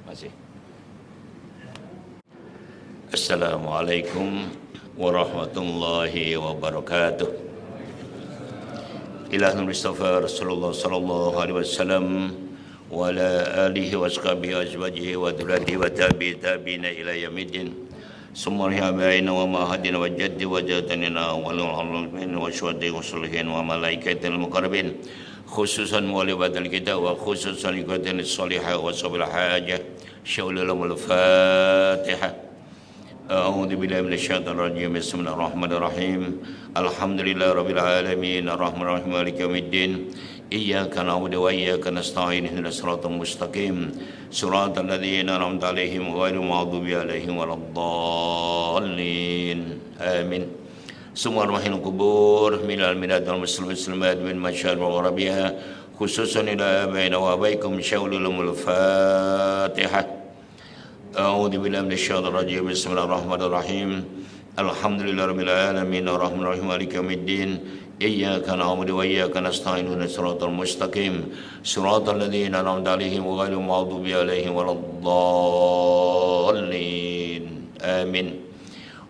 Masih. Assalamualaikum warahmatullahi wabarakatuh. Ilahul Mustafa Rasulullah sallallahu alaihi wasallam wa ala alihi wa sahbihi azwajihi wa dzurriyyatihi wa tabi'ina ila yaumiddin. Summa habaina wa ma hadina wa jaddi wa jadanina wa al-alamin wa syuhada'i wa salihin wa malaikatil muqarrabin. Khususan muwalibatil kita wa khususan ikatin salihah wa sabil hajah. Syaulalul Fatihah. A'udzu billahi minasyaitonir rajim. Bismillahirrahmanirrahim. Alhamdulillahirabbil alamin arrahmanir rahim maliki yaumiddin. Iyyaka na'budu wa iyyaka nasta'in ihdinas siratal mustaqim siratal ladzina an'amta 'alaihim ghairil maghdubi 'alaihim waladdallin. Amin. Semua arwahil kubur minal minadul muslimat min masyar wa rabiha khususan ila baina wa baikum syaulalul Fatihah. A'udzu billahi minasyaitonir rajim. Bismillahirrahmanirrahim. Alhamdulillahirabbil alamin arrahmanir rahim maliki yaumiddin. Iyyaka na'budu wa iyyaka nasta'in ihdinas siratal mustaqim siratal ladzina an'amta 'alaihim ghairil maghdubi 'alaihim waladdallin. Amin.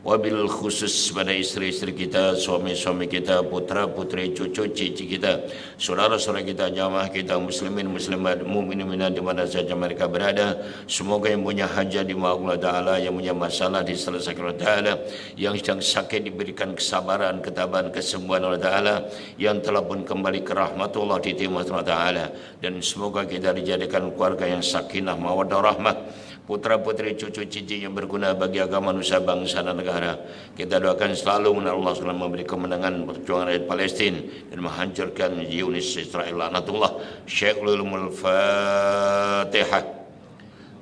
Wabil khusus pada istri-istri kita, suami-suami kita, putra-putri, cucu-cici kita, saudara-saudara kita, jamaah kita, muslimin, muslimat, mukminin di mana saja mereka berada. Semoga yang punya hajat dimahullah ta'ala, yang punya masalah diselesaikan oleh ta'ala, yang sedang sakit diberikan kesabaran, ketabahan, kesembuhan oleh ta'ala, yang telah pun kembali ke rahmatullah diterima oleh ta'ala. Dan semoga kita dijadikan keluarga yang sakinah, mawaddah, rahmah, putra-putri, cucu-cici yang berguna bagi agama, nusa, bangsa dan negara. Kita doakan selalu Allah SWT memberi kemenangan perjuangan rakyat Palestin dan menghancurkan Zionis Israel laknatullah. Syaikhul Fatihah.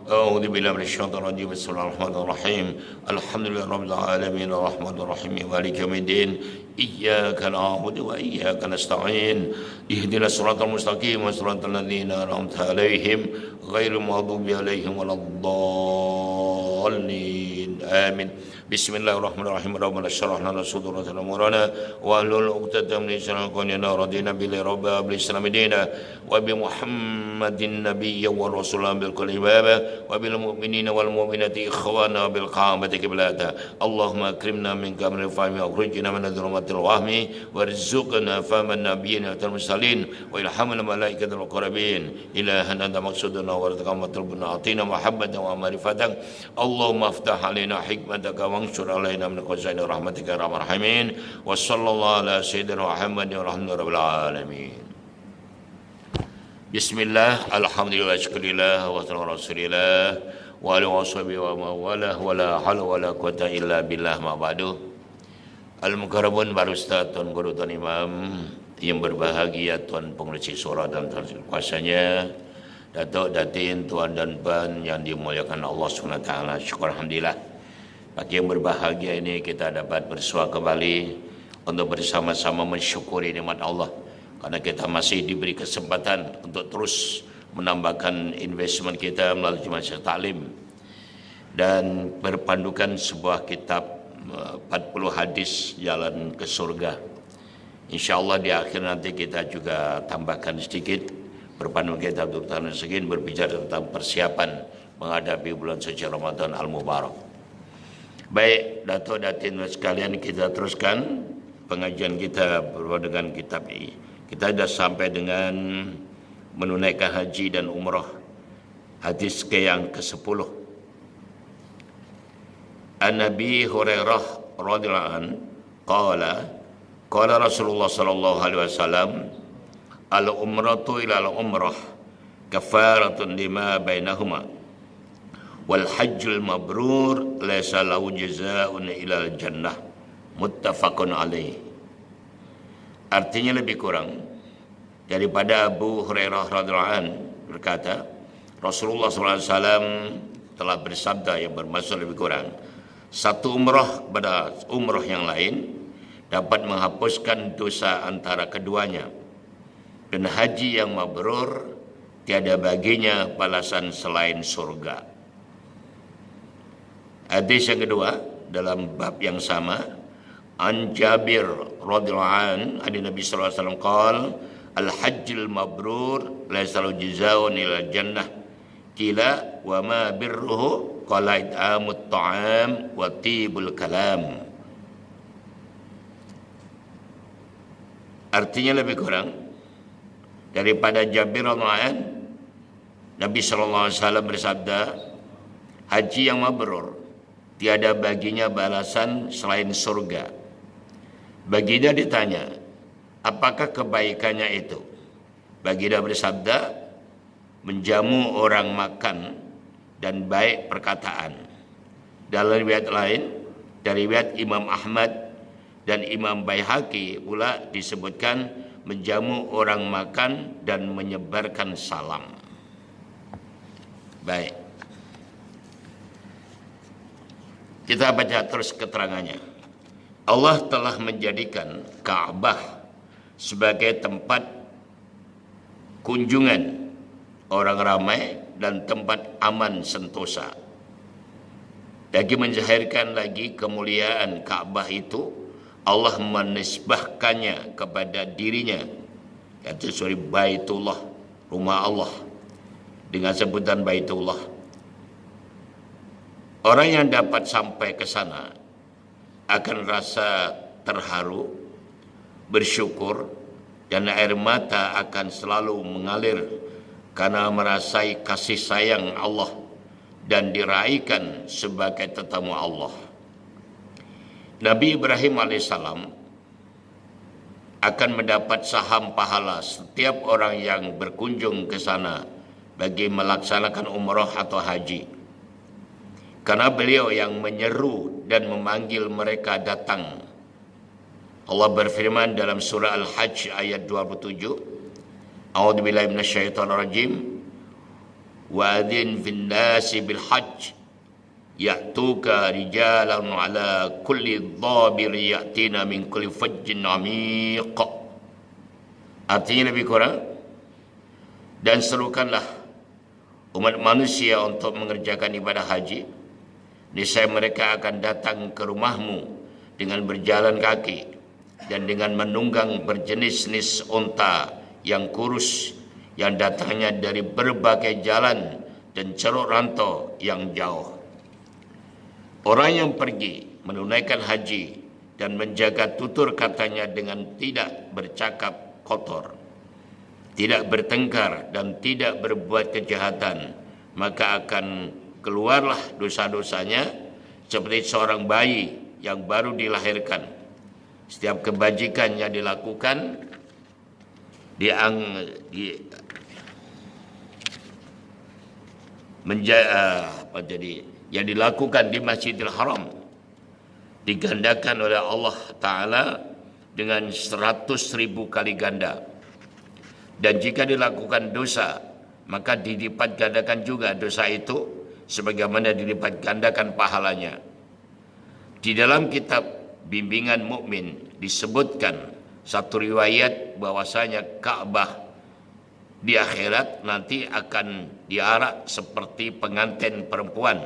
A'udzu billahi minasyaitonir rajim. Bismillahirrahmanirrahim. Alhamdulillahirabbil alamin arrahmanir rahim maliki yaumiddin. Iyyaka na'budu wa iyyaka nasta'in. Ihdinas siratal mustaqim siratal ladzina an'amta 'alaihim ghairil maghdubi 'alaihim waladdallin. Amin. Bismillahirrahmanirrahim. Rabbana shrah lana sadrana wa hlul 'uqdatam min lisani yafqahuna radina billahi rabbil islam dina wa bi Muhammadin nabiyyan wa rasulan bil qalibaba wa bil mu'minina wal mu'minati ikhwana bil qamati qiblata. Allahumma akrimna min kamil fahmi wa akhrijna min dhulumatil wahmi warzuqna fahman nabiyyin wa mursalin wa ilhamna malaikatil muqarrabin ilahan anta maqsuduna wa taqammatul bina atina mahabbatan wa ma'rifatan. Allahumma aftah alaina hikmataka wansur alaina min khazaini rahmatika ya arhamar rahimin. Wa sallallahu ala sayyidina Muhammadin walhamdulillahirabbil alamin. Bismillah, alhamdulillah, syukurillah, wa sallallahu rasulillah wa alihi washabihi wa mawalah wa la haula wa la quwata illa billah ma ba'du. Al-Mukarramun Baru Ustaz, Tuan Guru, Tuan Imam yang berbahagia, Tuan Pengerusi Surah dan Tuan kuasanya, Datuk, Datin, Tuan dan Puan yang dimuliakan Allah SWT. Syukur alhamdulillah. Pagi yang berbahagia ini kita dapat bersua kembali untuk bersama-sama mensyukuri nikmat Allah. Karena kita masih diberi kesempatan untuk terus menambahkan investment kita melalui masyarakat taklim dan berpandukan sebuah kitab 40 hadis jalan ke surga. InsyaAllah di akhir nanti kita juga tambahkan sedikit berpandukan kitab Dr. Segin berbicara tentang persiapan menghadapi bulan suci Ramadan Al-Mubarak. Baik, Datuk Datin sekalian, kita teruskan pengajian kita dengan kitab ini. Kita sudah sampai dengan menunaikan haji dan umrah. Hadis ke yang ke-10. An-Nabi Hurairah radhiyallahu anhu qala Rasulullah sallallahu alaihi wasallam al-umratu ila al-umrah kafaratun lima bainahuma wal hajjul mabrur laysa lahu jazaa'un ila al-jannah muttafaqun alaih. Artinya lebih kurang daripada Abu Hurairah radhiyallahu anhu berkata, Rasulullah SAW telah bersabda yang bermaksud lebih kurang, satu umrah pada umrah yang lain dapat menghapuskan dosa antara keduanya, dan haji yang mabrur tiada baginya balasan selain surga. Hadis yang kedua dalam bab yang sama, an Jabir radhiyallahu anhu an Nabi sallallahu alaihi wasallam qala al hajjul mabrur laisa lahu jazaa'un illa jannah Qila wa ma birruhu qala it'amut ta'am wa tibul kalam. Artinya lebih kurang daripada Jabir radhiyallahu anhu, Nabi sallallahu alaihi wasallam bersabda, haji yang mabrur tiada baginya balasan selain surga. Baginda ditanya, apakah kebaikannya itu? Baginda bersabda, menjamu orang makan dan baik perkataan. Dalam riwayat lain, dari riwayat Imam Ahmad dan Imam Baihaqi pula disebutkan menjamu orang makan dan menyebarkan salam. Baik. Kita baca terus keterangannya. Allah telah menjadikan Ka'bah sebagai tempat kunjungan orang ramai dan tempat aman sentosa. Bagi menzahirkan lagi kemuliaan Ka'bah itu, Allah menisbahkannya kepada dirinya. Kata suri Baitullah, rumah Allah, dengan sebutan Baitullah. Orang yang dapat sampai ke sana akan rasa terharu, bersyukur, dan air mata akan selalu mengalir karena merasai kasih sayang Allah dan diraikan sebagai tetamu Allah. Nabi Ibrahim alaihissalam akan mendapat saham pahala setiap orang yang berkunjung ke sana bagi melaksanakan umrah atau haji. Karena beliau yang menyeru dan memanggil mereka datang. Allah berfirman dalam surah Al-Hajj ayat 27, A'udzubillahi minasyaitonirrajim. Wa adzin fin nasi bil hajj ya'tuka rijalan ala kulli dhabir ya'tina min kulli fajjin 'amiq. Artinya lebih kurang, dan serukanlah umat manusia untuk mengerjakan ibadah haji. Niscaya mereka akan datang ke rumahmu dengan berjalan kaki dan dengan menunggang berjenis-jenis unta yang kurus yang datangnya dari berbagai jalan dan ceruk rantau yang jauh. Orang yang pergi menunaikan haji dan menjaga tutur katanya dengan tidak bercakap kotor, tidak bertengkar dan tidak berbuat kejahatan, maka akan keluarlah dosa-dosanya seperti seorang bayi yang baru dilahirkan. Setiap kebajikan yang dilakukan yang dilakukan di Masjidil Haram digandakan oleh Allah Ta'ala dengan 100.000 kali ganda. Dan jika dilakukan dosa, maka dilipat gandakan juga dosa itu sebagaimana dilipat gandakan pahalanya. Di dalam kitab bimbingan mukmin disebutkan satu riwayat bahwasanya Ka'bah di akhirat nanti akan diarak seperti pengantin perempuan.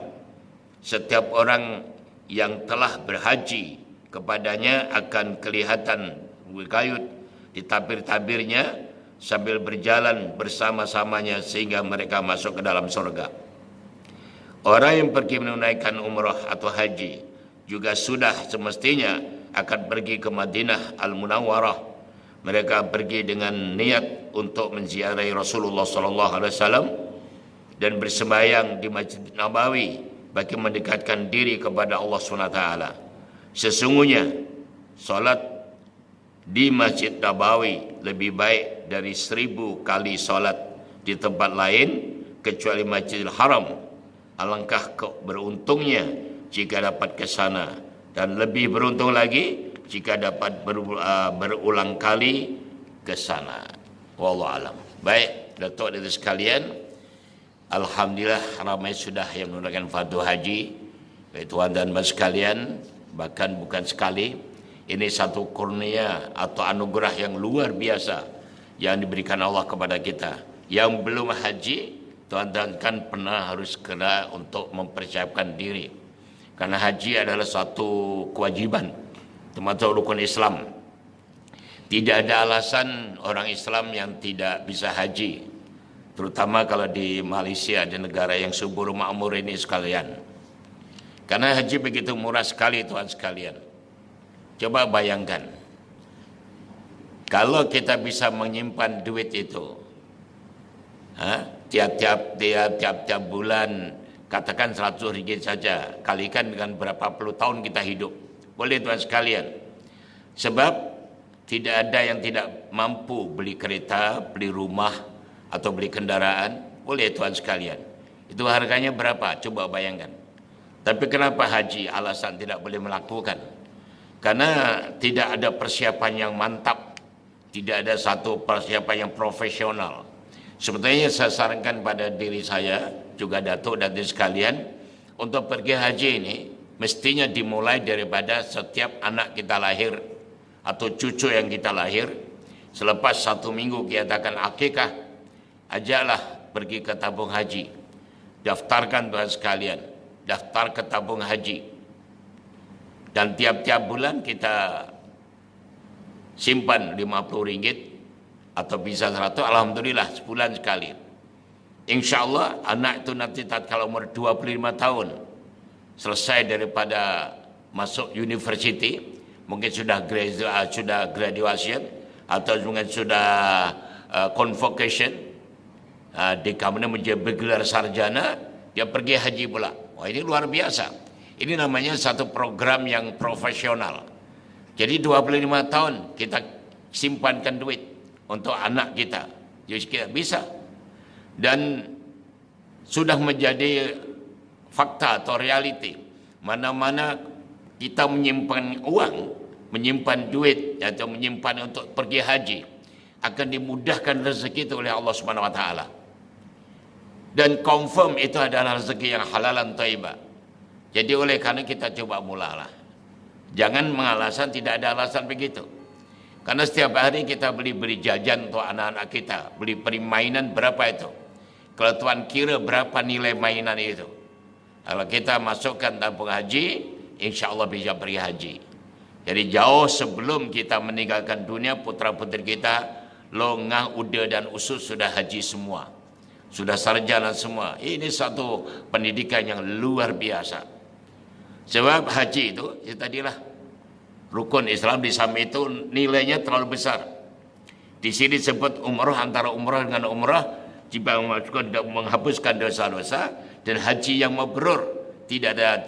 Setiap orang yang telah berhaji kepadanya akan kelihatan berkayut di tabir-tabirnya sambil berjalan bersama-samanya sehingga mereka masuk ke dalam surga. Orang yang pergi menunaikan umrah atau haji juga sudah semestinya akan pergi ke Madinah Al-Munawwarah. Mereka pergi dengan niat untuk menziarahi Rasulullah SAW dan bersembahyang di Masjid Nabawi bagi mendekatkan diri kepada Allah SWT. Sesungguhnya solat di Masjid Nabawi lebih baik dari 1000 kali solat di tempat lain kecuali Masjidil Haram. Alangkah beruntungnya jika dapat ke sana, dan lebih beruntung lagi jika dapat berulang kali ke sana. Wallahu alam. Baik, Datuk dan sekalian, alhamdulillah ramai sudah yang menunaikan fardu haji. Baik tuan dan mas sekalian, bahkan bukan sekali. Ini satu kurnia atau anugerah yang luar biasa yang diberikan Allah kepada kita. Yang belum haji, tuan-tuan kan pernah harus kena untuk mempersiapkan diri. Karena haji adalah suatu kewajiban, termasuk rukun Islam. Tidak ada alasan orang Islam yang tidak bisa haji. terutama kalau di Malaysia, di negara yang subur makmur ini sekalian. Karena haji begitu murah sekali Tuhan sekalian. Coba bayangkan, kalau kita bisa menyimpan duit itu, tiap-tiap bulan, katakan 100 ringgit saja, kalikan dengan berapa puluh tahun kita hidup. Boleh Tuhan sekalian. Sebab tidak ada yang tidak mampu beli kereta, beli rumah, atau beli kendaraan. Boleh Tuhan sekalian. Itu harganya berapa? Coba bayangkan. Tapi kenapa haji alasan tidak boleh melakukan? Karena tidak ada persiapan yang mantap. Tidak ada satu persiapan yang profesional. Sebetulnya saya sarankan pada diri saya, juga Datuk dan sekalian, untuk pergi haji ini, mestinya dimulai daripada setiap anak kita lahir, atau cucu yang kita lahir. Selepas 1 minggu kita akan akikah, ajaklah pergi ke tabung haji. Daftarkan Tuhan sekalian, daftar ke tabung haji. Dan tiap-tiap bulan kita simpan 50 ringgit atau bisa 100, alhamdulillah sebulan sekali. InsyaAllah anak itu nanti tatkala umur 25 tahun selesai daripada masuk university, mungkin sudah graduation atau mungkin sudah convocation, di kemudian menjadi bergelar sarjana, dia pergi haji pula. Wah, ini luar biasa. Ini namanya satu program yang profesional. Jadi 25 tahun kita simpankan duit untuk anak kita. Jadi kita bisa. Dan sudah menjadi fakta atau realiti. Mana-mana kita menyimpan uang, menyimpan duit atau menyimpan untuk pergi haji, akan dimudahkan rezeki itu oleh Allah Subhanahu wa taala. Dan confirm itu adalah rezeki yang halalan thayyibah. Jadi oleh karena kita coba mulalah. Jangan mengalasan, tidak ada alasan begitu. Karena setiap hari kita beli jajan untuk anak-anak kita, beli permainan berapa itu? Kalau Tuhan kira berapa nilai mainan itu? Kalau kita masukkan tabung haji, insya Allah bisa pergi haji. Jadi jauh sebelum kita meninggalkan dunia, putra-putri kita, longah, uda dan usus sudah haji semua. Sudah sarjana semua. Ini satu pendidikan yang luar biasa. Sebab haji itu, ya tadilah rukun Islam, di samping itu nilainya terlalu besar. Di sini disebut umrah, antara umrah dengan umrah, jika menghapuskan dosa-dosa, dan haji yang mabrur, tidak ada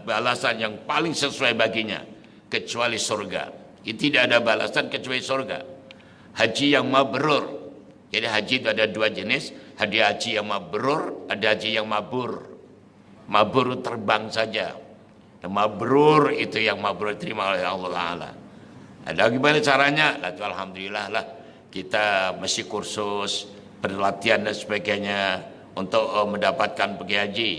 balasan yang paling sesuai baginya, kecuali surga. Tidak ada balasan kecuali surga. Haji yang mabrur. Jadi haji itu ada 2 jenis, ada haji yang mabrur, ada haji yang mabur. Mabur terbang saja. Mabrur itu yang mabrur terima oleh Allah Ta'ala. Ada gimana caranya? Alhamdulillah lah, kita mesti kursus, berlatihan dan sebagainya untuk mendapatkan pergi haji.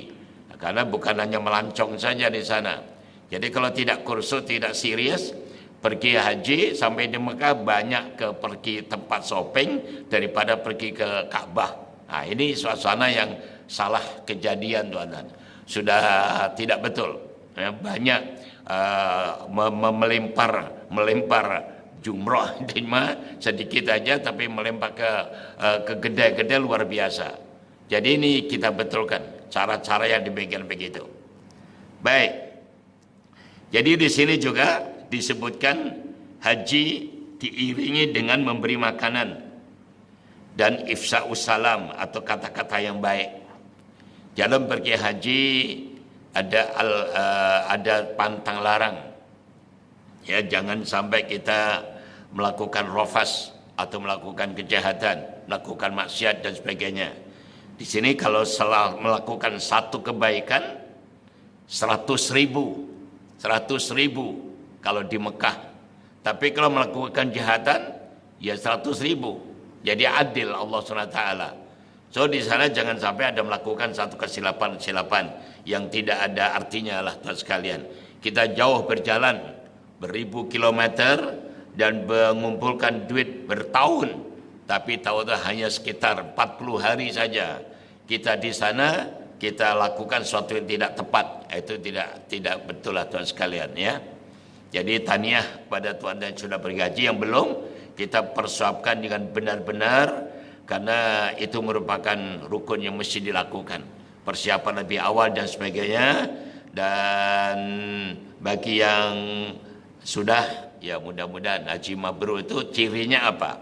Karena bukan hanya melancong saja di sana. Jadi kalau tidak kursus, tidak serius, pergi haji sampai di Mekah banyak pergi tempat shopping daripada pergi ke Ka'bah. Nah, ini suasana yang salah kejadian tuan-tuan. Sudah tidak betul. Banyak melempar jumrah sedikit aja, tapi melempar ke kedai-kedai luar biasa. Jadi ini kita betulkan cara-cara yang demikian begitu. Baik. Jadi di sini juga disebutkan haji diiringi dengan memberi makanan dan ifsa'us salam atau kata-kata yang baik. Dalam pergi haji ada pantang larang. Ya, jangan sampai kita melakukan rofas atau melakukan kejahatan, melakukan maksiat dan sebagainya. Di sini kalau salah melakukan satu kebaikan 100.000 kalau di Mekah. Tapi kalau melakukan kejahatan ya 100.000. Jadi adil Allah SWT. So di sana jangan sampai ada melakukan satu kesilapan yang tidak ada artinya lah tuan sekalian. Kita jauh berjalan beribu kilometer dan mengumpulkan duit bertahun, tapi tahu tak hanya sekitar 40 hari saja kita di sana, kita lakukan sesuatu yang tidak tepat. Itu tidak betul lah tuan sekalian ya. Jadi tahniah pada tuan dan sudah pergi haji, yang belum kita persiapkan dengan benar-benar karena itu merupakan rukun yang mesti dilakukan. Persiapan lebih awal dan sebagainya. Dan bagi yang sudah, ya mudah-mudahan haji mabrur itu cirinya apa?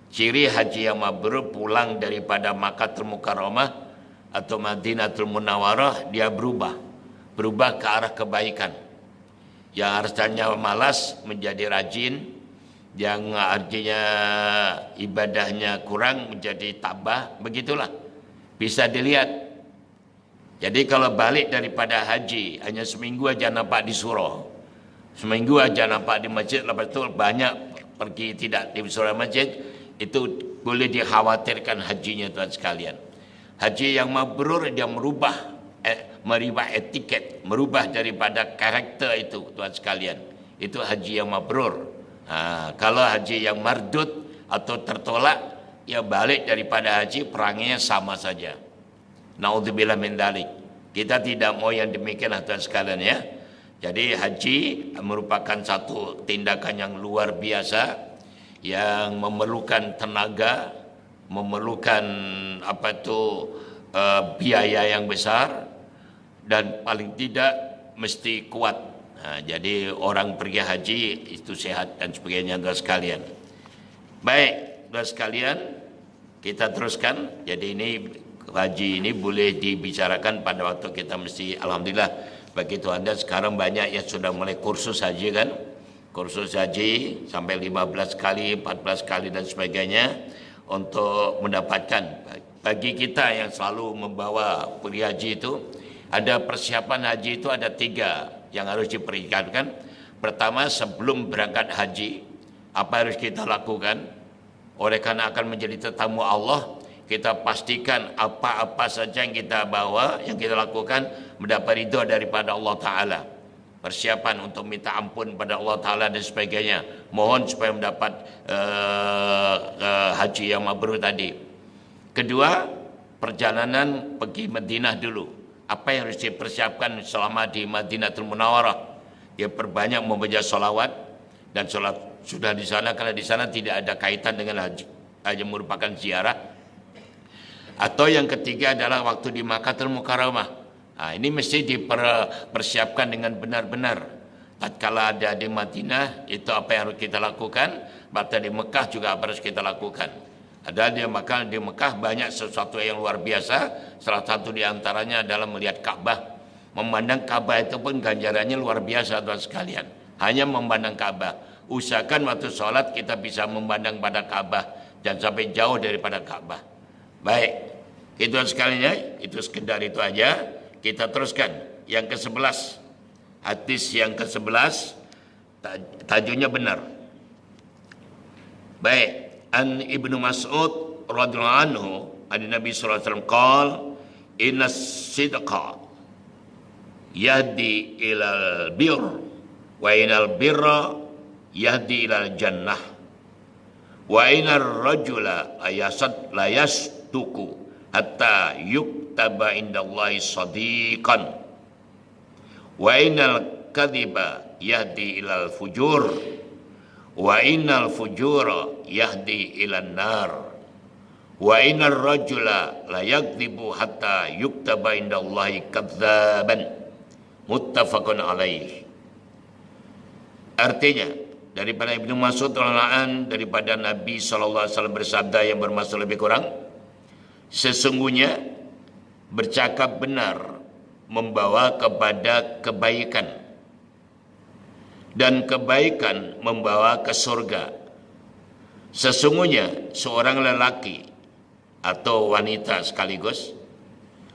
Ciri haji yang mabrur pulang daripada Makkahul Mukarramah atau Madinatul Munawwarah, dia berubah ke arah kebaikan. Yang harusnya malas menjadi rajin, yang artinya ibadahnya kurang menjadi tambah, begitulah. Bisa dilihat. Jadi kalau balik daripada haji, hanya seminggu aja nampak di surau, seminggu aja nampak di masjid, lepas itu banyak pergi tidak di surau masjid, itu boleh dikhawatirkan hajinya tuan sekalian. Haji yang mabrur dia merubah etiket, merubah daripada karakter itu tuan sekalian. Itu haji yang mabrur. Kalau haji yang mardud atau tertolak, ya balik daripada haji perangnya sama saja. Naudzubillah min dzalik. Kita tidak mau yang demikian tuan sekalian ya. Jadi haji merupakan satu tindakan yang luar biasa yang memerlukan tenaga, memerlukan biaya yang besar, dan paling tidak mesti kuat. Jadi orang pergi haji itu sehat dan sebagainya tuan sekalian. Baik tuan sekalian, kita teruskan. Jadi ini haji ini boleh dibicarakan pada waktu kita mesti, alhamdulillah bagi Tuhan, dan sekarang banyak yang sudah mulai kursus haji kan. Kursus haji sampai 15 kali, 14 kali dan sebagainya untuk mendapatkan. Bagi kita yang selalu membawa pergi haji itu, ada persiapan haji itu ada 3 yang harus diperhatikan. Pertama, sebelum berangkat haji, apa harus kita lakukan? Oleh karena akan menjadi tetamu Allah, kita pastikan apa-apa saja yang kita bawa, yang kita lakukan mendapat ridha daripada Allah Ta'ala. Persiapan untuk minta ampun pada Allah Ta'ala dan sebagainya. Mohon supaya mendapat haji yang mabrur tadi. Kedua, perjalanan pergi Madinah dulu. Apa yang harus dipersiapkan selama di Madinatul Munawwarah? Ya perbanyak membaca salawat, dan salat sudah di sana, karena di sana tidak ada kaitan dengan haji, hanya merupakan ziarah. Atau yang ketiga adalah waktu di Makkahul Mukarramah. Ini mesti dipersiapkan dengan benar-benar. Tatkala ada di Madinah, itu apa yang harus kita lakukan. Bahkan di Mekah juga apa harus kita lakukan. Ada di Mekah banyak sesuatu yang luar biasa. Salah satu di antaranya adalah melihat Ka'bah. Memandang Ka'bah itu pun ganjarannya luar biasa tuan sekalian. Hanya memandang Ka'bah. Usahakan waktu sholat kita bisa memandang pada Ka'bah. Jangan sampai jauh daripada Ka'bah. Baik, itu sekalinya, itu sekedar itu aja. Kita teruskan yang ke-11. Hadis yang ke-11, tajuknya benar. Baik, an Ibnu Mas'ud radhiyallahu anhu, an Nabi sallallahu alaihi wasallam qala, inna sidqa yahdi ilal birr wa inal birra yahdi ilal jannah wa inar rajula la yasduku hatta yuktaba indallahi sadiqan wa innal kadhiba yahdi ilal fujur wa innal fujura yahdi ilan nar wa innar rajula la yakdzibu hatta yuktaba indallahi kadzaban muttafaqun alaih. Artinya daripada Ibnu Mas'ud radhiyallahu anhu, daripada Nabi sallallahu alaihi wasallam bersabda yang bermaksud lebih kurang, sesungguhnya bercakap benar membawa kepada kebaikan, dan kebaikan membawa ke surga. Sesungguhnya seorang lelaki atau wanita sekaligus,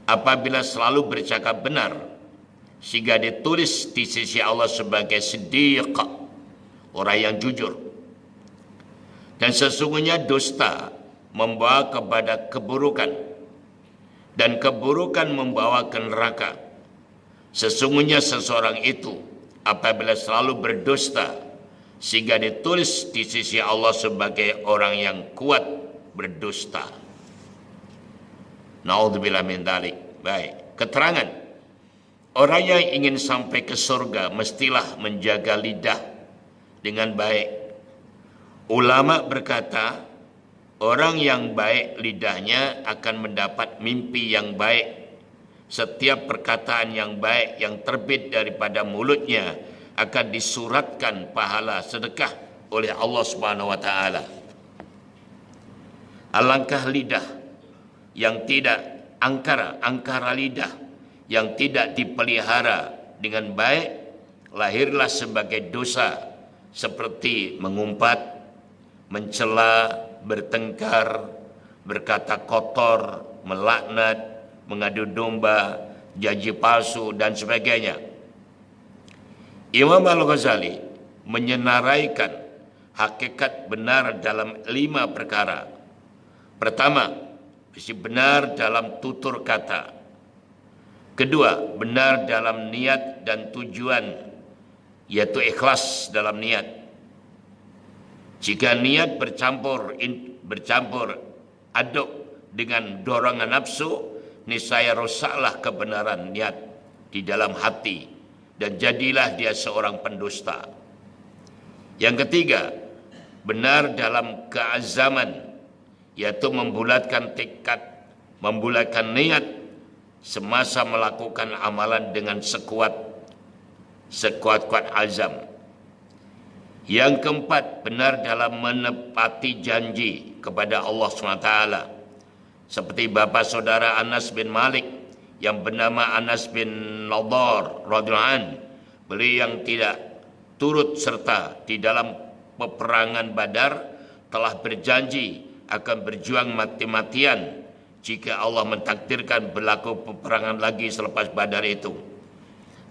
apabila selalu bercakap benar, sehingga ditulis di sisi Allah sebagai siddiq, orang yang jujur. Dan sesungguhnya dusta membawa kepada keburukan, dan keburukan membawa ke neraka. Sesungguhnya seseorang itu apabila selalu berdusta, sehingga ditulis di sisi Allah sebagai orang yang kuat berdusta. Naudzubillah min dzalik. Baik, keterangan orang yang ingin sampai ke surga mestilah menjaga lidah dengan baik. Ulama berkata, Orang yang baik lidahnya akan mendapat mimpi yang baik. Setiap perkataan yang baik yang terbit daripada mulutnya akan disuratkan pahala sedekah oleh Allah Subhanahu wa taala. Alangkah lidah yang tidak angkara lidah yang tidak dipelihara dengan baik lahirlah sebagai dosa seperti mengumpat, mencela, bertengkar, berkata kotor, melaknat, mengadu domba, janji palsu dan sebagainya. Imam Al-Ghazali menyenaraikan hakikat benar dalam 5 perkara. Pertama, mesti benar dalam tutur kata. Kedua, benar dalam niat dan tujuan, yaitu ikhlas dalam niat. Jika niat bercampur aduk dengan dorongan nafsu, niscaya rusaklah kebenaran niat di dalam hati dan jadilah dia seorang pendusta. Yang ketiga, benar dalam keazaman, yaitu membulatkan tekad, membulatkan niat semasa melakukan amalan dengan sekuat-kuat azam. Yang keempat, benar dalam menepati janji kepada Allah SWT. Seperti bapa saudara Anas bin Malik yang bernama Anas bin Nadar radhiyallahu anhu, beliau yang tidak turut serta di dalam peperangan Badar telah berjanji akan berjuang mati-matian jika Allah mentakdirkan berlaku peperangan lagi selepas Badar itu.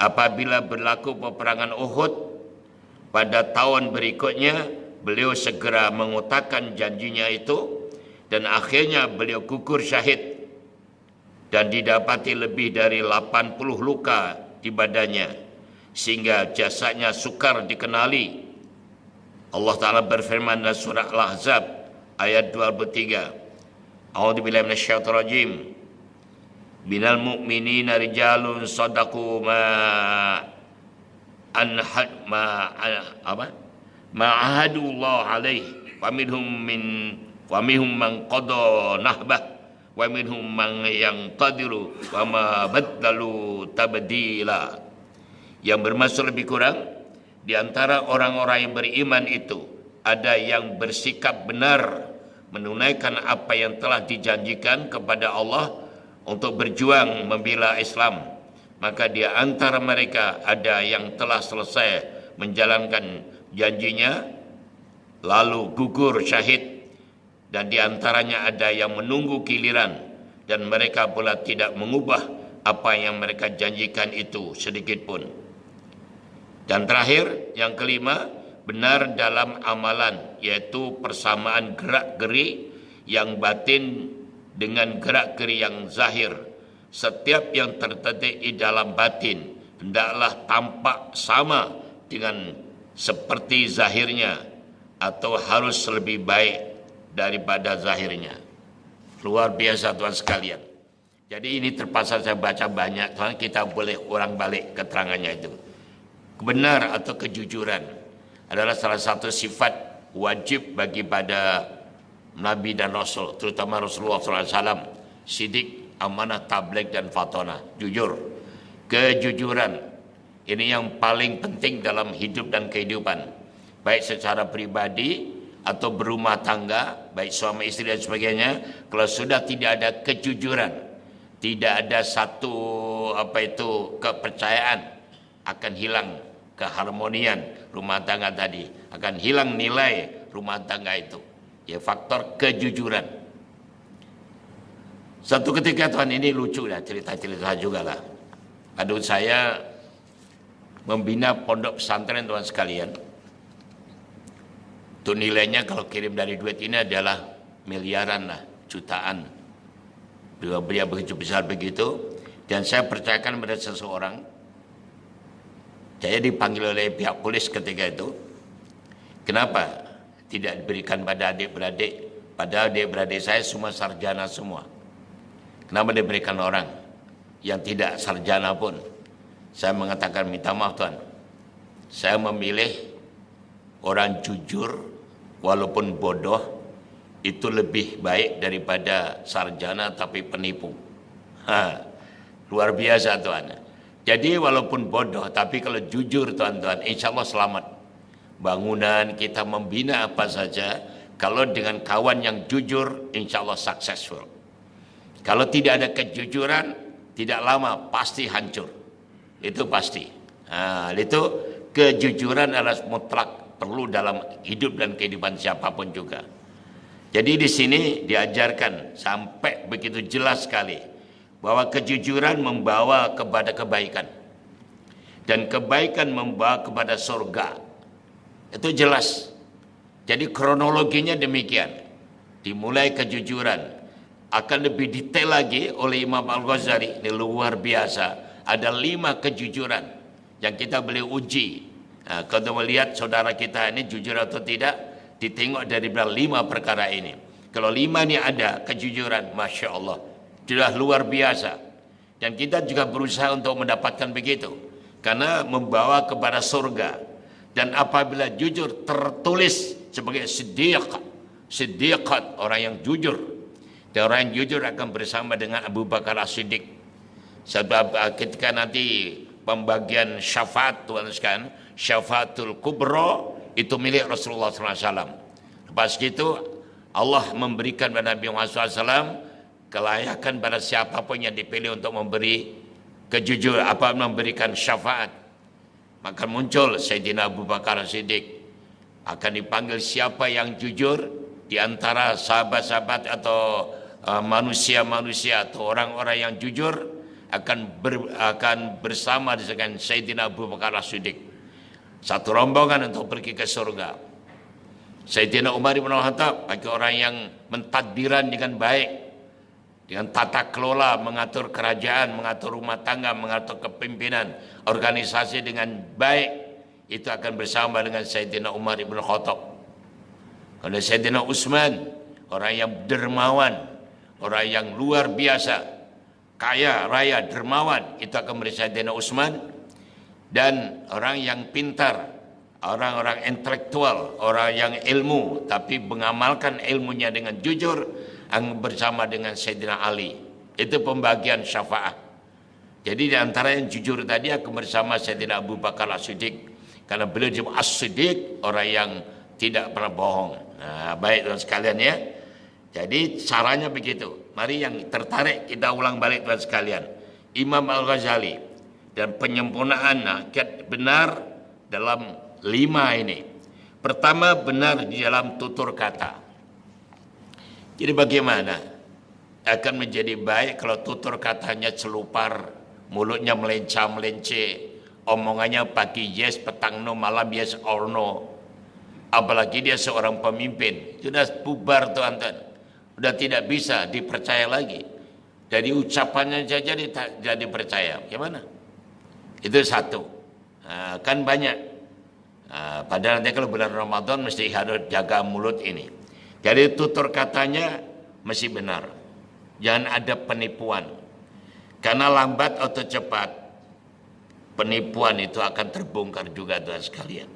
Apabila berlaku peperangan Uhud pada tahun berikutnya, beliau segera mengotakkan janjinya itu dan akhirnya beliau gugur syahid dan didapati lebih dari 80 luka di badannya sehingga jasadnya sukar dikenali. Allah Ta'ala berfirman dalam surah Al-Ahzab ayat 23. A'udzubillahi minasyaitonir rajim. Minal mu'minina rijalun shadaqu ma'ahadullah alaih wa minhum man qada nahbah wa minhum man yaqtadiru wa ma baddalu tabdila. Yang bermaksud lebih kurang, di antara orang-orang yang beriman itu ada yang bersikap benar menunaikan apa yang telah dijanjikan kepada Allah untuk berjuang membela Islam. Maka di antara mereka ada yang telah selesai menjalankan janjinya lalu gugur syahid, dan di antaranya ada yang menunggu giliran dan mereka pula tidak mengubah apa yang mereka janjikan itu sedikit pun. Dan terakhir, yang kelima, benar dalam amalan, yaitu persamaan gerak-geri yang batin dengan gerak-geri yang zahir. Setiap yang terdetik di dalam batin hendaklah tampak sama dengan seperti zahirnya atau harus lebih baik daripada zahirnya. Luar biasa Tuhan sekalian. Jadi ini terpaksa saya baca banyak, Tuhan, kita boleh ulang balik keterangannya itu. Kebenar atau kejujuran adalah salah satu sifat wajib bagi pada Nabi dan Rasul, terutama Rasulullah SAW. Sidik, amanah, tabligh dan fatonah, jujur. Kejujuran ini yang paling penting dalam hidup dan kehidupan, baik secara pribadi atau berumah tangga, baik suami istri dan sebagainya. Kalau sudah tidak ada kejujuran, tidak ada satu kepercayaan, akan hilang keharmonian rumah tangga tadi, akan hilang nilai rumah tangga itu. Ya, faktor kejujuran. Satu ketika Tuhan, ini lucu lah, cerita-cerita juga lah. Aduh, saya membina pondok pesantren Tuhan sekalian. Itu nilainya kalau kirim dari duit ini adalah miliaran lah, jutaan. Beliau begitu besar begitu. Dan saya percayakan pada seseorang. Saya dipanggil oleh pihak polis ketika itu. Kenapa tidak diberikan pada adik-beradik? Padahal adik-beradik saya semua sarjana semua. Kenapa diberikan orang yang tidak sarjana pun? Saya mengatakan, minta maaf Tuhan, saya memilih orang jujur walaupun bodoh, itu lebih baik daripada sarjana tapi penipu. Luar biasa tuan. Jadi walaupun bodoh, tapi kalau jujur tuan-tuan, insya Allah selamat. Bangunan kita membina apa saja, kalau dengan kawan yang jujur, insya Allah successful. Kalau tidak ada kejujuran, tidak lama pasti hancur. Itu pasti. Itu kejujuran adalah mutlak, perlu dalam hidup dan kehidupan siapapun juga. Jadi di sini diajarkan sampai begitu jelas sekali bahwa kejujuran membawa kepada kebaikan dan kebaikan membawa kepada surga. Itu jelas. Jadi kronologinya demikian. Dimulai kejujuran. Akan lebih detail lagi oleh Imam Al-Ghazali. Ini luar biasa. Ada 5 kejujuran yang kita boleh uji. Kalau melihat saudara kita ini jujur atau tidak, ditengok dari 5 perkara ini. Kalau 5 ini ada kejujuran, Masya Allah, sudah luar biasa. Dan kita juga berusaha untuk mendapatkan begitu. Karena membawa kepada surga. Dan apabila jujur tertulis sebagai siddiqat, orang yang jujur. Dan orang yang jujur akan bersama dengan Abu Bakar As-Siddiq. Sebab ketika nanti pembagian syafaat, tuan sekalian, syafaatul kubra itu milik Rasulullah SAW. Lepas itu Allah memberikan kepada Nabi Muhammad SAW kelayakan pada siapapun yang dipilih untuk memberi kejujuran, memberikan syafaat. Maka muncul Sayyidina Abu Bakar As-Siddiq. Akan dipanggil siapa yang jujur di antara sahabat-sahabat atau manusia-manusia atau orang-orang yang jujur akan bersama dengan Sayyidina Abu Bakar As-Siddiq. Satu rombongan untuk pergi ke surga. Sayyidina Umar bin Khattab bagi orang yang mentadbiran dengan baik, dengan tata kelola, mengatur kerajaan, mengatur rumah tangga, mengatur kepimpinan, organisasi dengan baik, itu akan bersama dengan Sayyidina Umar bin Khattab. Kalau Sayyidina Utsman, orang yang dermawan, orang yang luar biasa, kaya raya, dermawan, itu akan bersama Sayyidina Utsman. Dan orang yang pintar, orang-orang intelektual, orang yang ilmu, tapi mengamalkan ilmunya dengan jujur, bersama dengan Sayyidina Ali. Itu pembagian syafaat. Jadi di antara yang jujur tadi akan bersama Sayyidina Abu Bakar As-Siddiq. Karena beliau juga As-Siddiq, orang yang tidak pernah bohong. Nah, baik teman sekalian ya. Jadi caranya begitu. Mari yang tertarik kita ulang balik teman sekalian. Imam Al-Ghazali dan penyempurnaan hakikat benar dalam 5 ini. Pertama, benar di dalam tutur kata. Jadi bagaimana akan menjadi baik kalau tutur katanya celupar, mulutnya melencah-melenceh, omongannya pagi yes, petang no, malam yes or no. Apalagi dia seorang pemimpin, sudah bubar tuan-tuan, sudah tidak bisa dipercaya lagi. Dari ucapannya saja jadi percaya. Bagaimana? Itu satu. Kan banyak. Padahal nanti kalau bulan Ramadan mesti harus jaga mulut ini. Jadi tutur katanya mesti benar. Jangan ada penipuan. Karena lambat atau cepat penipuan itu akan terbongkar juga tuan sekalian.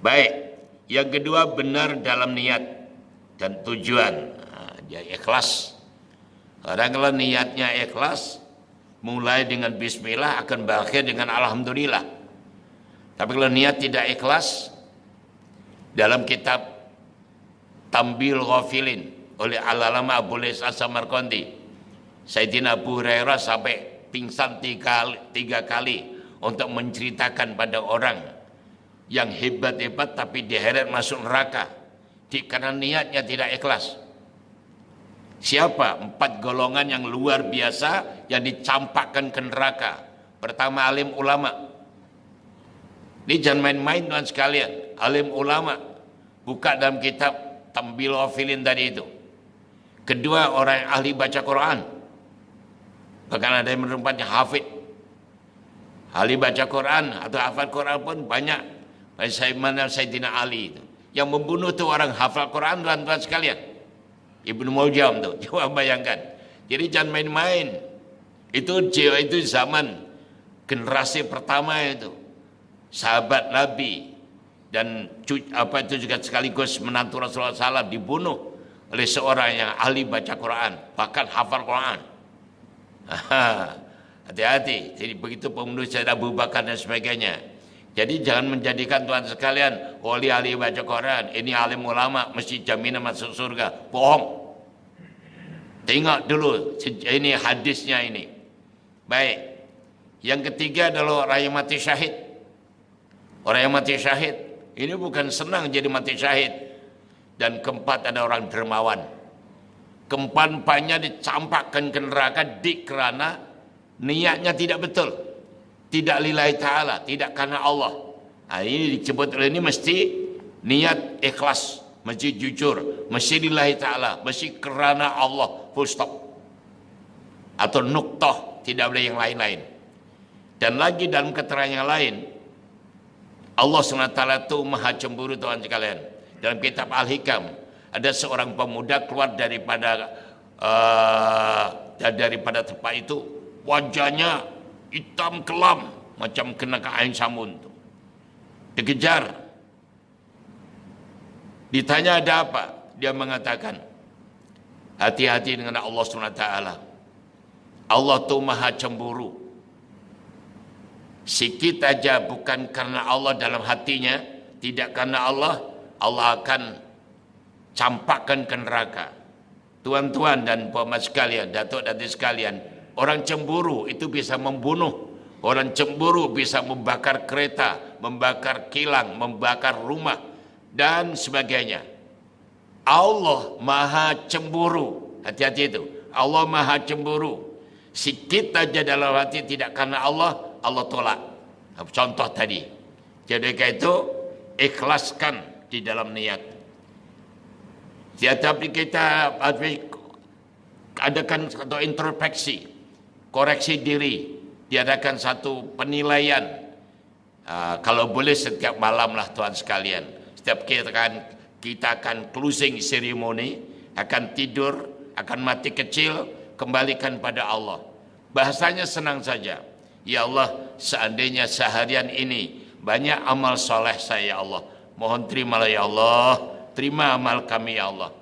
Baik. Yang kedua, benar dalam niat dan tujuan. Dia ikhlas. Orang kalau niatnya ikhlas, mulai dengan bismillah akan berakhir dengan alhamdulillah. Tapi kalau niat tidak ikhlas, dalam kitab Tambil Ghafilin oleh Al-Alama Abu Lis As-Samarqandi, Sayyidina Abu Hurairah sampai pingsan 3 kali untuk menceritakan pada orang yang hebat-hebat tapi diheret masuk neraka karena niatnya tidak ikhlas. Siapa? 4 golongan yang luar biasa yang dicampakkan ke neraka. Pertama, alim ulama. Ini jangan main-main tuan sekalian. Alim ulama, buka dalam kitab Tambil Ghafilin tadi itu. Kedua, orang yang ahli baca Quran. Bahkan ada yang merupakan hafid. Ahli baca Quran atau hafal Quran pun banyak. Mana Sayyidina Ali itu. Yang membunuh itu orang hafal Quran tuan-tuan sekalian. Ibnu Muljam tuh, coba bayangkan. Jadi jangan main-main. Itu zaman generasi pertama itu. Sahabat Nabi dan itu juga sekaligus menantu Rasulullah SAW dibunuh oleh seorang yang ahli baca Quran, bahkan hafal Quran. Hati-hati. Jadi begitu pembunuh Sayyid Abu Bakar dan sebagainya. Jadi jangan menjadikan tuan sekalian wali ahli baca Quran, ini alim ulama mesti jaminan masuk surga. Bohong. Tengok dulu ini hadisnya ini. Baik. Yang ketiga adalah orang yang mati syahid. Orang yang mati syahid ini bukan senang jadi mati syahid. Dan keempat ada orang dermawan. Keempat-empatnya dicampakkan ke neraka kerana niatnya tidak betul. Tidak lillahi ta'ala, tidak karena Allah. Nah, ini disebut oleh ini mesti niat ikhlas, mesti jujur, mesti lillahi ta'ala, mesti kerana Allah, full stop. Atau nuktah, tidak boleh yang lain-lain. Dan lagi dalam keterangan yang lain, Allah SWT itu maha cemburu tuan sekalian. Dalam kitab Al-Hikam, ada seorang pemuda keluar daripada tempat itu, wajahnya hitam kelam macam kena kain samun tu. Dikejar. Ditanya ada apa? Dia mengatakan, hati-hati dengan Allah SWT. Allah tu maha cemburu. Sikit aja bukan karena Allah dalam hatinya, tidak karena Allah, Allah akan campakkan ke neraka. Tuan-tuan dan puan sekalian, datuk-datuk sekalian, orang cemburu itu bisa membunuh. Orang cemburu bisa membakar kereta, membakar kilang, membakar rumah, dan sebagainya. Allah maha cemburu. Hati-hati itu. Allah maha cemburu. Sikit aja dalam hati tidak karena Allah, Allah tolak. Contoh tadi. Jadi itu ikhlaskan di dalam niat. Tetapi kita adakan satu introspeksi, koreksi diri, diadakan satu penilaian. Kalau boleh setiap malam lah tuan sekalian. Setiap kita akan closing ceremony, akan tidur, akan mati kecil, kembalikan pada Allah. Bahasanya senang saja. Ya Allah, seandainya seharian ini banyak amal soleh saya ya Allah, mohon terimalah ya Allah, terima amal kami ya Allah.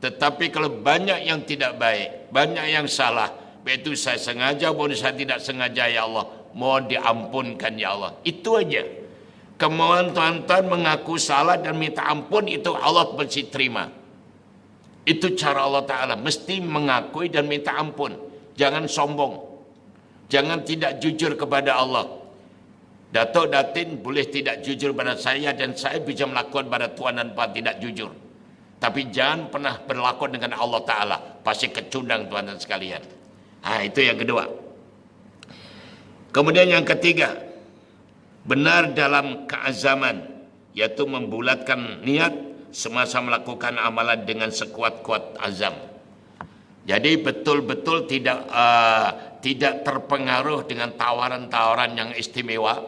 Tetapi kalau banyak yang tidak baik, banyak yang salah, itu saya sengaja pun saya tidak sengaja ya Allah, mohon diampunkan ya Allah. Itu aja. Kemauan tuan-tuan mengaku salah dan minta ampun itu Allah mesti terima. Itu cara Allah Ta'ala, mesti mengakui dan minta ampun. Jangan sombong. Jangan tidak jujur kepada Allah. Datuk Datin boleh tidak jujur pada saya dan saya bisa melakukan pada Tuhan dan Puan tidak jujur. Tapi jangan pernah berlaku dengan Allah Ta'ala. Pasti kecundang tuan dan sekalian. Itu yang kedua. Kemudian yang ketiga, benar dalam keazaman, yaitu membulatkan niat semasa melakukan amalan dengan sekuat-kuat azam. Jadi betul-betul tidak terpengaruh dengan tawaran-tawaran yang istimewa.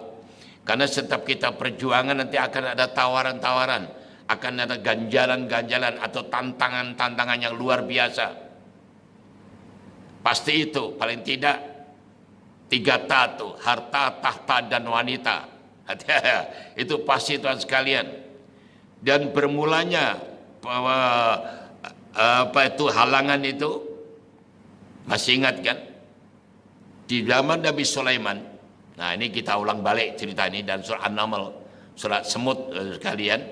Karena setiap kita perjuangan nanti akan ada tawaran-tawaran, akan ada ganjalan-ganjalan atau tantangan-tantangan yang luar biasa. Pasti itu, paling tidak 3 tatu, harta, tahta, dan wanita. Itu pasti tuan sekalian. Dan bermulanya halangan itu, masih ingat kan? Di zaman Nabi Sulaiman. Nah, ini kita ulang balik cerita ini dan surah An-Naml, surat semut sekalian.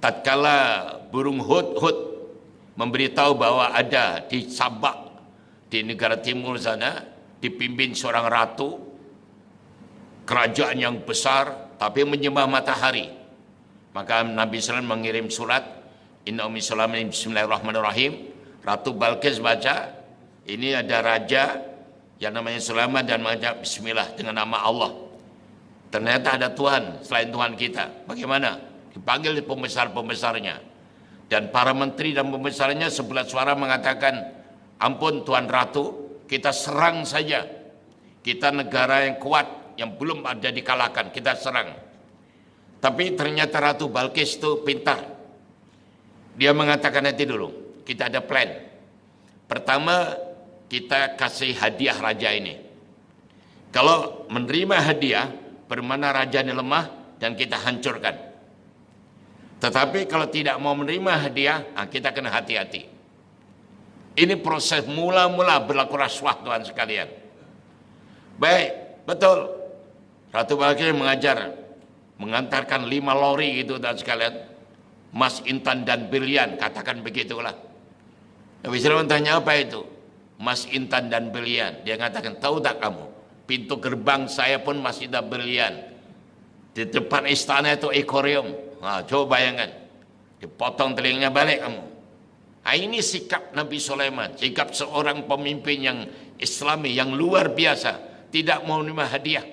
Tatkala burung hud-hud memberitahu bahwa ada di Sabak, di negara timur sana, dipimpin seorang ratu, kerajaan yang besar, tapi menyembah matahari. Maka Nabi Sulaiman mengirim surat, Inna Ummi Sulaiman Bismillahirrahmanirrahim. Ratu Balkis baca, ini ada raja yang namanya Sulaiman dan mengajak Bismillah dengan nama Allah. Ternyata ada Tuhan selain Tuhan kita. Bagaimana? Dipanggil pembesar-pembesarnya. Dan para menteri dan pembesarnya sebelah suara mengatakan, ampun Tuan Ratu, kita serang saja. Kita negara yang kuat, yang belum ada dikalahkan, kita serang. Tapi ternyata Ratu Balkis itu pintar. Dia mengatakan nanti dulu, kita ada plan. Pertama, kita kasih hadiah raja ini. Kalau menerima hadiah, bermana raja ini lemah dan kita hancurkan. Tetapi kalau tidak mau menerima hadiah, kita kena hati-hati. Ini proses mula-mula berlaku rasuah, Tuhan sekalian. Baik, betul. Ratu Balkis mengajar, mengantarkan 5 lori itu, Tuhan sekalian. Emas, intan, dan berlian, katakan begitulah. Nabi SAW tanya, apa itu? Emas, intan, dan berlian. Dia mengatakan, tahu tak kamu? Pintu gerbang saya pun masih ada berlian. Di depan istana itu ekorium. Coba bayangkan. Dipotong telinganya balik kamu. Ini sikap Nabi Sulaiman. Sikap seorang pemimpin yang Islami, yang luar biasa. Tidak mau menerima hadiah.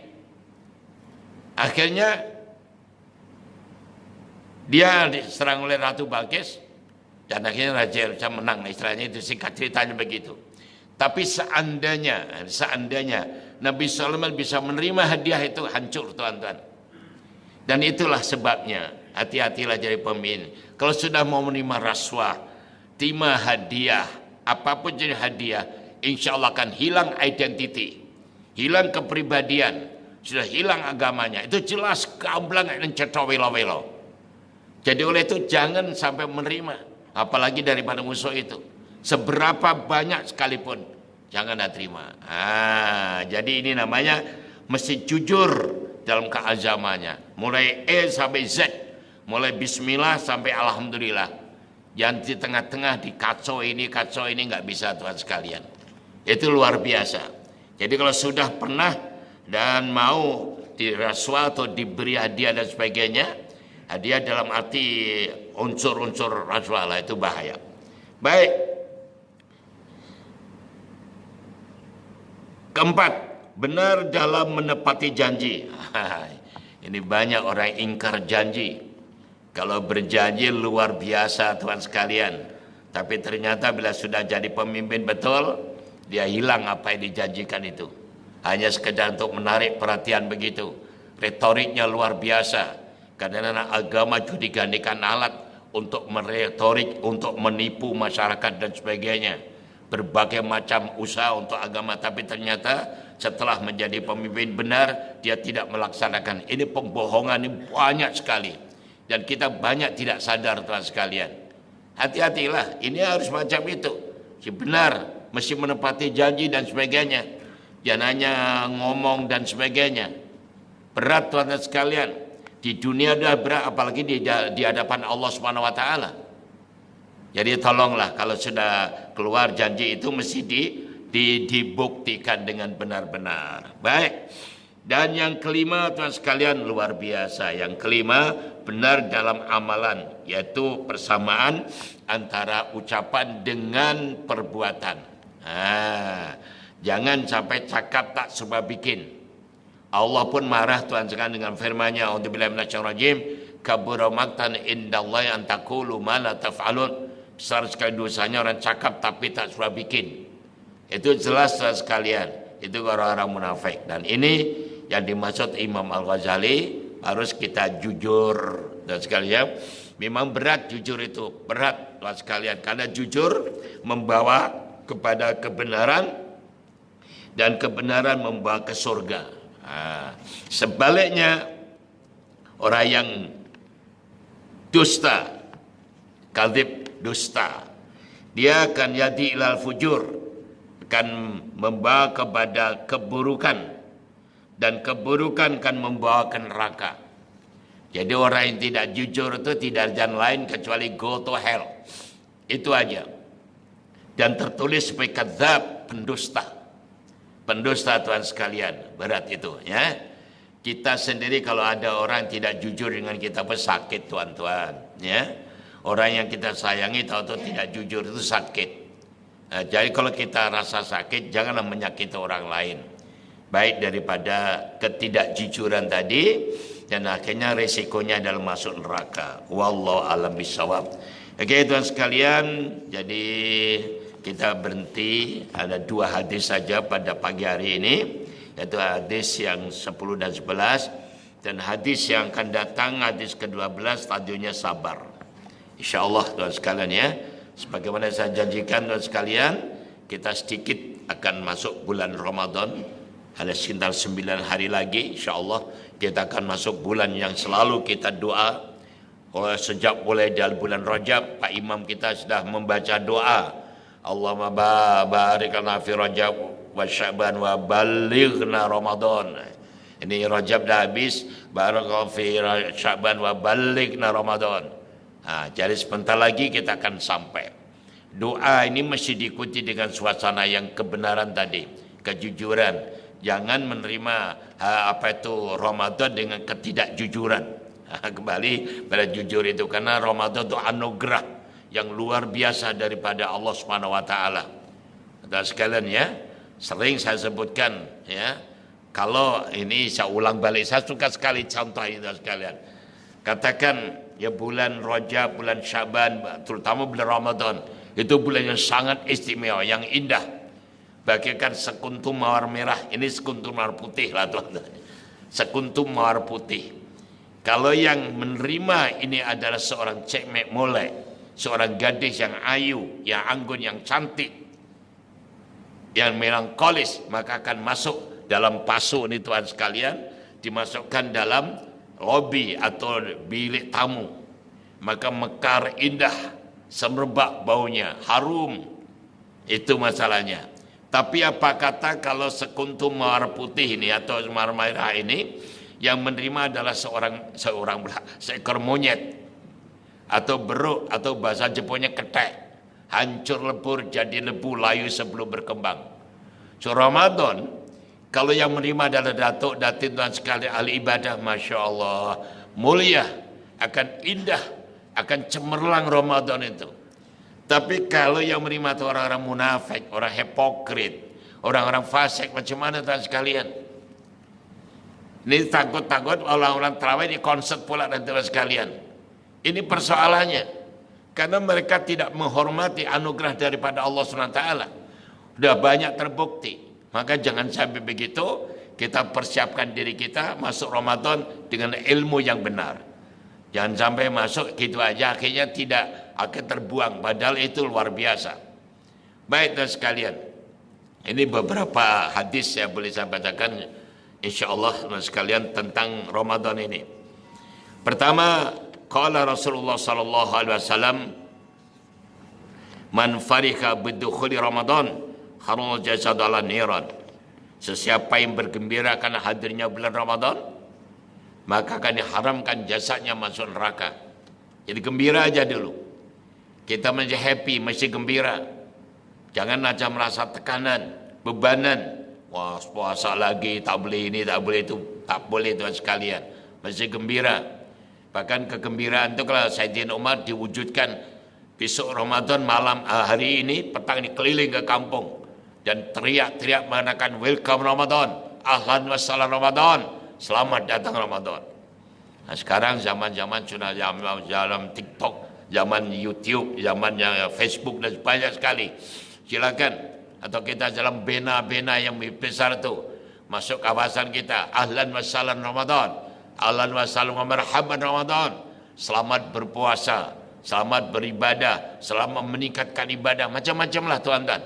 Akhirnya dia diserang oleh Ratu Balkis. Dan akhirnya Raja Hisham menang. Istilahnya itu, singkat ceritanya begitu. Tapi seandainya Nabi Sulaiman bisa menerima hadiah, itu hancur, tuan-tuan. Dan itulah sebabnya, hati-hatilah jadi pemimpin. Kalau sudah mau menerima rasuah, terima hadiah, apapun jenis hadiah, insya Allah akan hilang identiti, hilang kepribadian, sudah hilang agamanya. Itu jelas gamblang dan cetowelo-welo. Jadi oleh itu jangan sampai menerima, apalagi daripada musuh itu. Seberapa banyak sekalipun, jangan terima. Jadi ini namanya mesti jujur dalam keagamannya. Mulai E sampai Z, mulai Bismillah sampai Alhamdulillah. Yang di tengah-tengah dikacau ini nggak bisa, Tuhan sekalian. Itu luar biasa. Jadi kalau sudah pernah dan mau dirasuah atau diberi hadiah dan sebagainya, hadiah dalam arti unsur-unsur rasuah lah, itu bahaya. Baik. Keempat, benar dalam menepati janji. Ini banyak orang ingkar janji. Kalau berjanji luar biasa, Tuhan sekalian. Tapi ternyata bila sudah jadi pemimpin betul, dia hilang apa yang dijanjikan itu. Hanya sekedar untuk menarik perhatian begitu. Retoriknya luar biasa. Karena agama juga digantikan alat untuk meretorik, untuk menipu masyarakat dan sebagainya. Berbagai macam usaha untuk agama, tapi ternyata setelah menjadi pemimpin benar, dia tidak melaksanakan. Ini pembohongan ini banyak sekali, dan kita banyak tidak sadar, Tuhan sekalian. Hati-hatilah, ini harus macam itu. Si benar, mesti menepati janji dan sebagainya. Jangan hanya ngomong dan sebagainya. Berat, Tuhan sekalian. Di dunia dah berat, apalagi di hadapan Allah Subhanahu Wa Taala. Jadi tolonglah kalau sudah keluar janji itu mesti dibuktikan dengan benar-benar. Baik. Dan yang kelima, Tuhan sekalian, luar biasa. Yang kelima, benar dalam amalan, yaitu persamaan antara ucapan dengan perbuatan. Jangan sampai cakap tak sebab bikin. Allah pun marah, Tuhan sekalian, dengan firman-Nya, "A'udzubillahi minasyaitonir rajim, kabura maqtan indallahi an taqulu ma la taf'alun." Besar sekali dosanya orang cakap tapi tak sudah bikin. Itu jelas sekalian. Itu orang-orang munafik. Dan ini yang dimaksud Imam Al-Ghazali, harus kita jujur. Dan sekalian, memang berat jujur itu. Berat, Tuhan sekalian. Karena jujur membawa kepada kebenaran, dan kebenaran membawa ke surga. Sebaliknya, orang yang dusta, kadzib, dusta, dia akan yadi ilal fujur, akan membawa kepada keburukan, dan keburukan akan membawa ke neraka. Jadi orang yang tidak jujur itu tidak jalan lain kecuali go to hell. Itu aja. Dan tertulis sebagai kadzab, pendusta. Pendusta, Tuhan sekalian, berat itu ya. Kita sendiri kalau ada orang tidak jujur dengan kita pun sakit, tuan-tuan ya. Orang yang kita sayangi tahu-tahu tidak jujur itu sakit. Jadi kalau kita rasa sakit, janganlah menyakiti orang lain. Baik daripada ketidakjujuran tadi, dan akhirnya resikonya adalah masuk neraka. Wallahu a'lam bishawab. Oke, Tuhan sekalian, jadi kita berhenti. Ada 2 hadis saja pada pagi hari ini, yaitu hadis yang 10 dan 11, dan hadis yang akan datang, hadis ke-12, tajuknya sabar. InsyaAllah, Tuhan sekalian ya. Sebagaimana saya janjikan, Tuhan sekalian, kita sedikit akan masuk bulan Ramadan. Ada sekitar 9 hari lagi, InsyaAllah kita akan masuk bulan yang selalu kita doa. Sejak mulai dari bulan Rajab, Pak Imam kita sudah membaca doa. Allahumma barik lana fi Rajab wa Sya'ban wa balighna Ramadan. Ini Rajab dah habis, barakallahu fi Sya'ban wa balighna Ramadan. Jadi sebentar lagi kita akan sampai. Doa ini mesti diikuti dengan suasana yang kebenaran tadi, kejujuran. Jangan menerima Ramadan dengan ketidakjujuran. Kembali pada jujur itu, karena Ramadan itu anugerah yang luar biasa daripada Allah Subhanahu wa taala. Dan sekalian ya, sering saya sebutkan ya, kalau ini saya ulang balik, saya suka sekali contoh itu sekalian. Katakan ya bulan Rajab, bulan Syaban, terutama bulan Ramadan, itu bulan yang sangat istimewa, yang indah. Bagaikan sekuntum mawar merah, ini sekuntum mawar putih lah tuan-tuan. Sekuntum mawar putih. Kalau yang menerima ini adalah seorang cek mek molek, seorang gadis yang ayu, yang anggun, yang cantik, yang melankolis, maka akan masuk dalam pasu ini tuan sekalian, dimasukkan dalam lobi atau bilik tamu. Maka mekar indah, semerbak baunya, harum. Itu masalahnya. Tapi apa kata kalau sekuntum mawar putih ini atau mawar merah ini yang menerima adalah seekor monyet atau beruk atau bahasa Jepangnya ketek, hancur lebur jadi lebu, layu sebelum berkembang. So Ramadan kalau yang menerima adalah datuk datin dan sekali ahli ibadah, masya Allah, mulia, akan indah, akan cemerlang Ramadan itu. Tapi kalau yang menerima itu orang-orang munafik, orang hipokrit, orang-orang fasik, macam mana tuan sekalian? Ini takut-takut orang-orang terawih di konser pula dan tuan sekalian. Ini persoalannya. Karena mereka tidak menghormati anugerah daripada Allah SWT. Sudah banyak terbukti. Maka jangan sampai begitu, kita persiapkan diri kita masuk Ramadan dengan ilmu yang benar. Jangan sampai masuk gitu aja, akhirnya tidak akan terbuang, padahal itu luar biasa. Baik dan sekalian, ini beberapa hadis yang boleh saya bacakan insyaallah dan sekalian tentang Ramadan ini. Pertama, qala Rasulullah sallallahu alaihi wasallam, man farika bidukhuli Ramadan harul jasad ala niran. Sesiapa yang bergembira karena hadirnya bulan Ramadan, maka akan diharamkan jasadnya masuk neraka. Jadi gembira aja dulu. Kita mesti happy, mesti gembira. Jangan aja merasa tekanan, bebanan. Wah, puasa lagi, tak boleh ini, tak boleh itu. Tak boleh tuan sekalian. Mesti gembira. Bahkan kegembiraan itu kalau Sayyidina Umar diwujudkan besok Ramadan malam, hari ini, petang ini keliling ke kampung. Dan teriak-teriak mengatakan welcome Ramadan, ahlan wa sahlan Ramadan, selamat datang Ramadan. Nah, sekarang zaman-zaman sudah zaman TikTok, zaman YouTube, zaman Facebook dan banyak sekali. Silakan. Atau kita dalam bena-bena yang besar itu masuk kawasan kita, ahlan wa sahlan Ramadan, ahlan wa sahlan wa marhaban Ramadan. Selamat berpuasa, selamat beribadah, selamat meningkatkan ibadah, macam-macam lah tuan-tuan.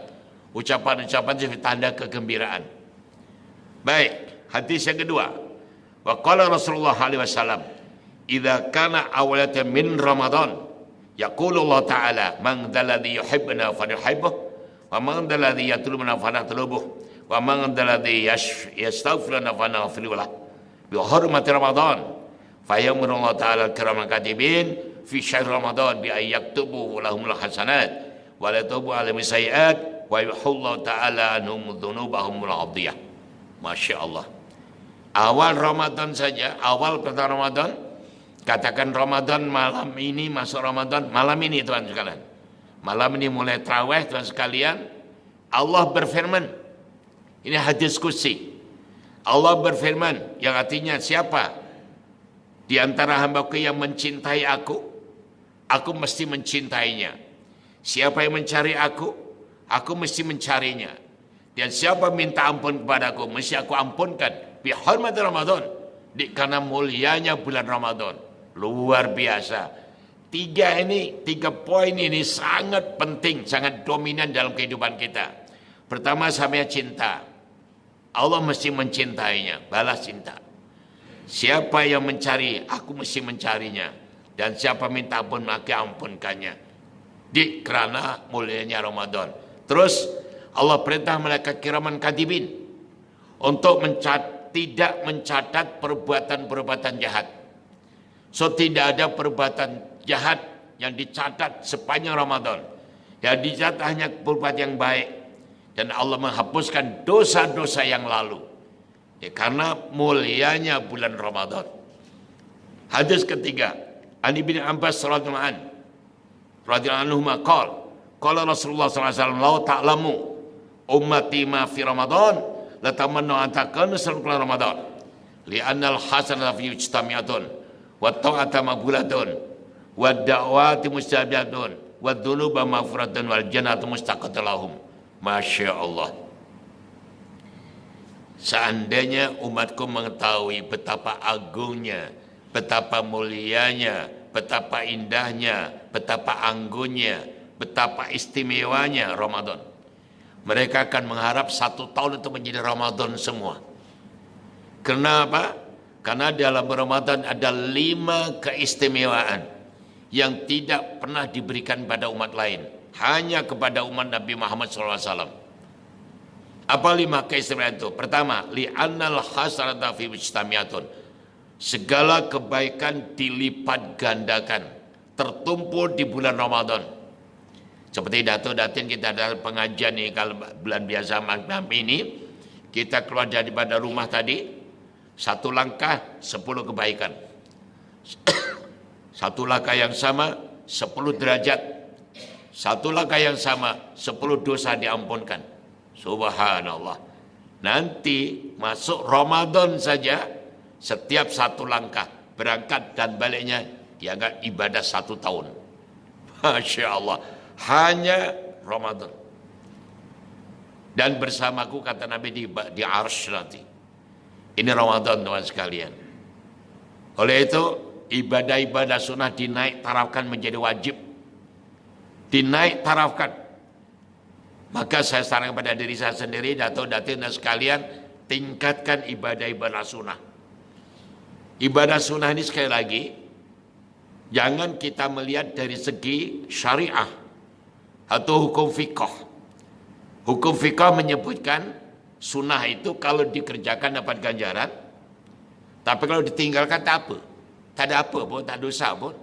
Ucapan-ucapan sebagai tanda kegembiraan. Baik, hadis yang kedua. Wa qala Rasulullah alaihi wasallam, "Idza kana awalatan min Ramadan, yaqulu Allah Ta'ala, man dzalladzi yuhibbuna falyuhibbuh, wa man dzalladzi yatlubuna fanatlubuh, wa man dzalladzi yastaghfiruna fanaghfir lahu." Bi hurmati Ramadan, fa yamuru Allah Ta'ala al-kiraman katibin fi syahr Ramadan bi ay yaktubu lahumul hasanat wa la tubu alaihim sayiat wa yuhullahu Ta'ala anhum dzunubahumul adiyah. Masya Allah. Awal Ramadan saja, awal pertama Ramadan, katakan Ramadan malam ini, masuk Ramadan malam ini tuan sekalian. Malam ini mulai tarawih tuan sekalian. Allah berfirman, ini hadis qudsi. Allah berfirman, yang artinya siapa di antara hambaku yang mencintai aku mesti mencintainya. Siapa yang mencari aku mesti mencarinya. Dan siapa minta ampun kepadaku, mesti aku ampunkan. Bihormat Ramadan, karena mulianya bulan Ramadan. Luar biasa. Tiga poin ini sangat penting, sangat dominan dalam kehidupan kita. Pertama, sama cinta. Allah mesti mencintainya, balas cinta. Siapa yang mencari, aku mesti mencarinya. Dan siapa minta ampun maka ampunkannya. Kerana mulianya Ramadan. Terus Allah perintah malaikat kiraman katibin untuk tidak mencatat perbuatan-perbuatan jahat. So tidak ada perbuatan jahat yang dicatat sepanjang Ramadan. Yang dicatat hanya perbuatan yang baik. Dan Allah menghapuskan dosa-dosa yang lalu. Karena mulianya bulan Ramadan. Hadis ketiga, Ali bin Abbas radhiyallahu anhu qala Rasulullah sallallahu alaihi wasallam, "Lau ta'lamu ummati ma fi Ramadan, la tamannu an takunu sallallahu Ramadan. Li'anna al-hasanata fi ijtami'atun, wa ta'ata maqbulatun, wa da'wati mustajabatun, wa dhunuba maghfiratun, wal jannatu mustaqatun lahum." Masya Allah. Seandainya umatku mengetahui betapa agungnya, betapa mulianya, betapa indahnya, betapa anggunnya, betapa istimewanya Ramadan, mereka akan mengharap 1 tahun itu menjadi Ramadan semua. Kenapa? Karena dalam Ramadan ada 5 keistimewaan yang tidak pernah diberikan pada umat lain, hanya kepada umat Nabi Muhammad SAW. Apa 5 keistimewaan itu? Pertama, li'annal hasanata fi mujtamiyatun. Segala kebaikan dilipat gandakan, tertumpul di bulan Ramadan. Seperti Datin kita ada pengajian nih, kalau bulan biasa malam ini kita keluar daripada rumah tadi, 1 langkah 10 kebaikan. 1 langkah yang sama 10 derajat. 1 langkah yang sama 10 dosa diampunkan. Subhanallah. Nanti masuk Ramadan saja, setiap 1 langkah berangkat dan baliknya dianggap ibadah 1 tahun. Masya Allah. Hanya Ramadan. Dan bersamaku kata Nabi di Arsy nanti. Ini Ramadan teman sekalian. Oleh itu ibadah-ibadah sunnah dinaik tarafkan menjadi wajib. Dinaik tarafkan. Maka saya sarankan pada diri saya sendiri, datin dan sekalian, tingkatkan ibadah-ibadah sunnah. Ibadah sunnah ini sekali lagi, jangan kita melihat dari segi syariah atau hukum fiqh. Hukum fiqh menyebutkan sunnah itu kalau dikerjakan dapat ganjaran, tapi kalau ditinggalkan tak apa. Tak ada apa pun, tak dosa pun.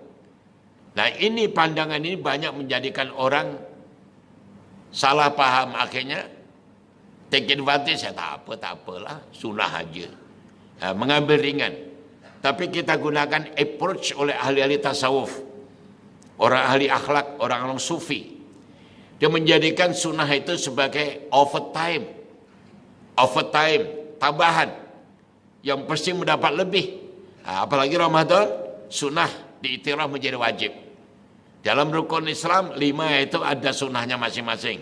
Nah ini pandangan ini banyak menjadikan orang salah paham, akhirnya take advantage, ya tak apalah, sunnah aja. Mengambil ringan. Tapi kita gunakan approach oleh ahli-ahli tasawuf, orang ahli akhlak, orang sufi. Dia menjadikan sunnah itu sebagai overtime, tambahan yang pasti mendapat lebih. Apalagi Ramadan, sunnah diiktiraf menjadi wajib. Dalam rukun Islam 5 itu ada sunnahnya masing-masing.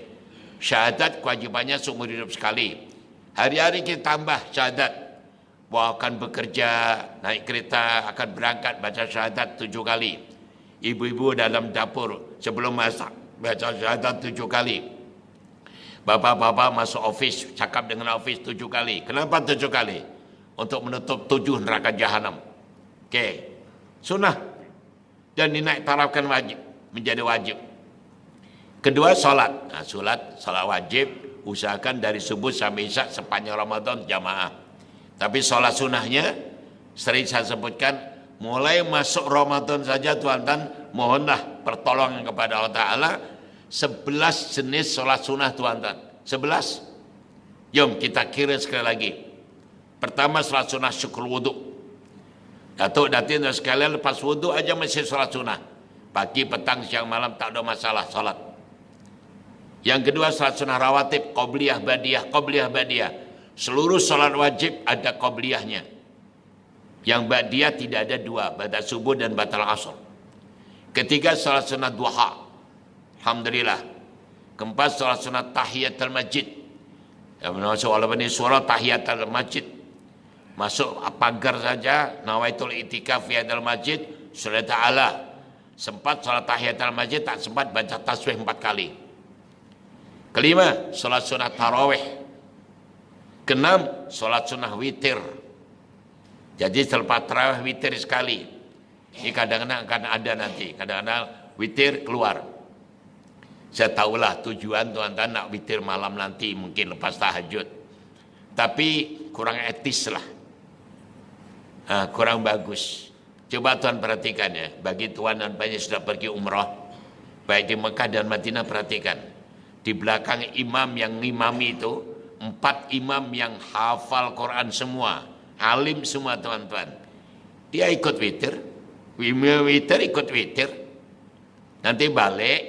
Syahadat kewajibannya seumur hidup sekali. Hari-hari kita tambah syahadat. Bahwa akan bekerja, naik kereta, akan berangkat baca syahadat 7 kali. Ibu-ibu dalam dapur sebelum masak baca syahadat 7 kali. Bapak-bapak masuk office cakap dengan office 7 kali. Kenapa 7 kali? Untuk menutup 7 neraka jahanam. Okey. Sunnah. Dan dinaik tarafkan wajib, menjadi wajib. Kedua, salat. Salat wajib usahakan dari subuh sampai isya sepanjang Ramadan jamaah. Tapi salat sunnahnya sering saya sebutkan, mulai masuk Ramadan saja tuan-tuan, mohonlah pertolongan kepada Allah Ta'ala. 11 jenis salat sunnah tuan-tuan. 11. Jom kita kira sekali lagi. Pertama, salat sunnah syukur wuduk. Datin dan sekalian, lepas wuduk aja masih salat sunnah. Pagi, petang, siang, malam tak ada masalah salat. Yang kedua, salat sunnah rawatib, qobliyah, badiah. Seluruh salat wajib ada qobliyahnya. Yang badiah tidak ada 2, ba'da subuh dan batal asar. Ketiga, salat sunnah duha. Alhamdulillah. Keempat, salat sunnah tahiyatul masjid. Walaupun ini surah tahiyatul masjid. Masuk pagar saja, nawaitul itikaf fi hadal masjid, sudah ta'ala. Sempat salat tahiyatul masjid, tak sempat baca tasbih 4 kali. Kelima, salat sunnah tarawih. Keenam, salat sunnah witir. Jadi selepas tarawih witir sekali. Ini kadang-kadang akan ada nanti, kadang-kadang witir keluar. Saya tahulah tujuan tuan-tuan nak witir malam nanti mungkin lepas tahajud. Tapi kurang etis lah. Kurang bagus. Coba tuan perhatikan ya, bagi tuan dan banyak sudah pergi umrah, baik di Mekah dan Madinah, perhatikan. Di belakang imam yang ngimami itu, 4 imam yang hafal Quran semua, alim semua tuan-tuan. Dia ikut witir, ikut witir. Nanti balik,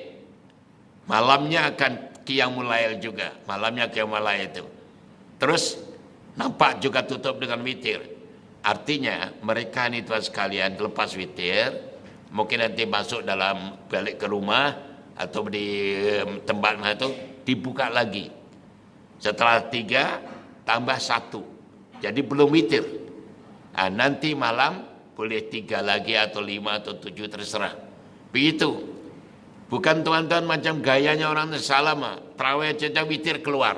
malamnya akan qiyamul lail juga, malamnya qiyamul lail itu. Terus nampak juga tutup dengan witir. Artinya mereka ini tuan sekalian lepas witir, mungkin nanti masuk dalam balik ke rumah atau di tempat mana itu dibuka lagi. Setelah 3 tambah 1, jadi belum witir. Nanti malam boleh 3 lagi atau 5 atau 7 terserah. Begitu. Bukan tuan-tuan macam gayanya orang salama, terawih saja witir keluar.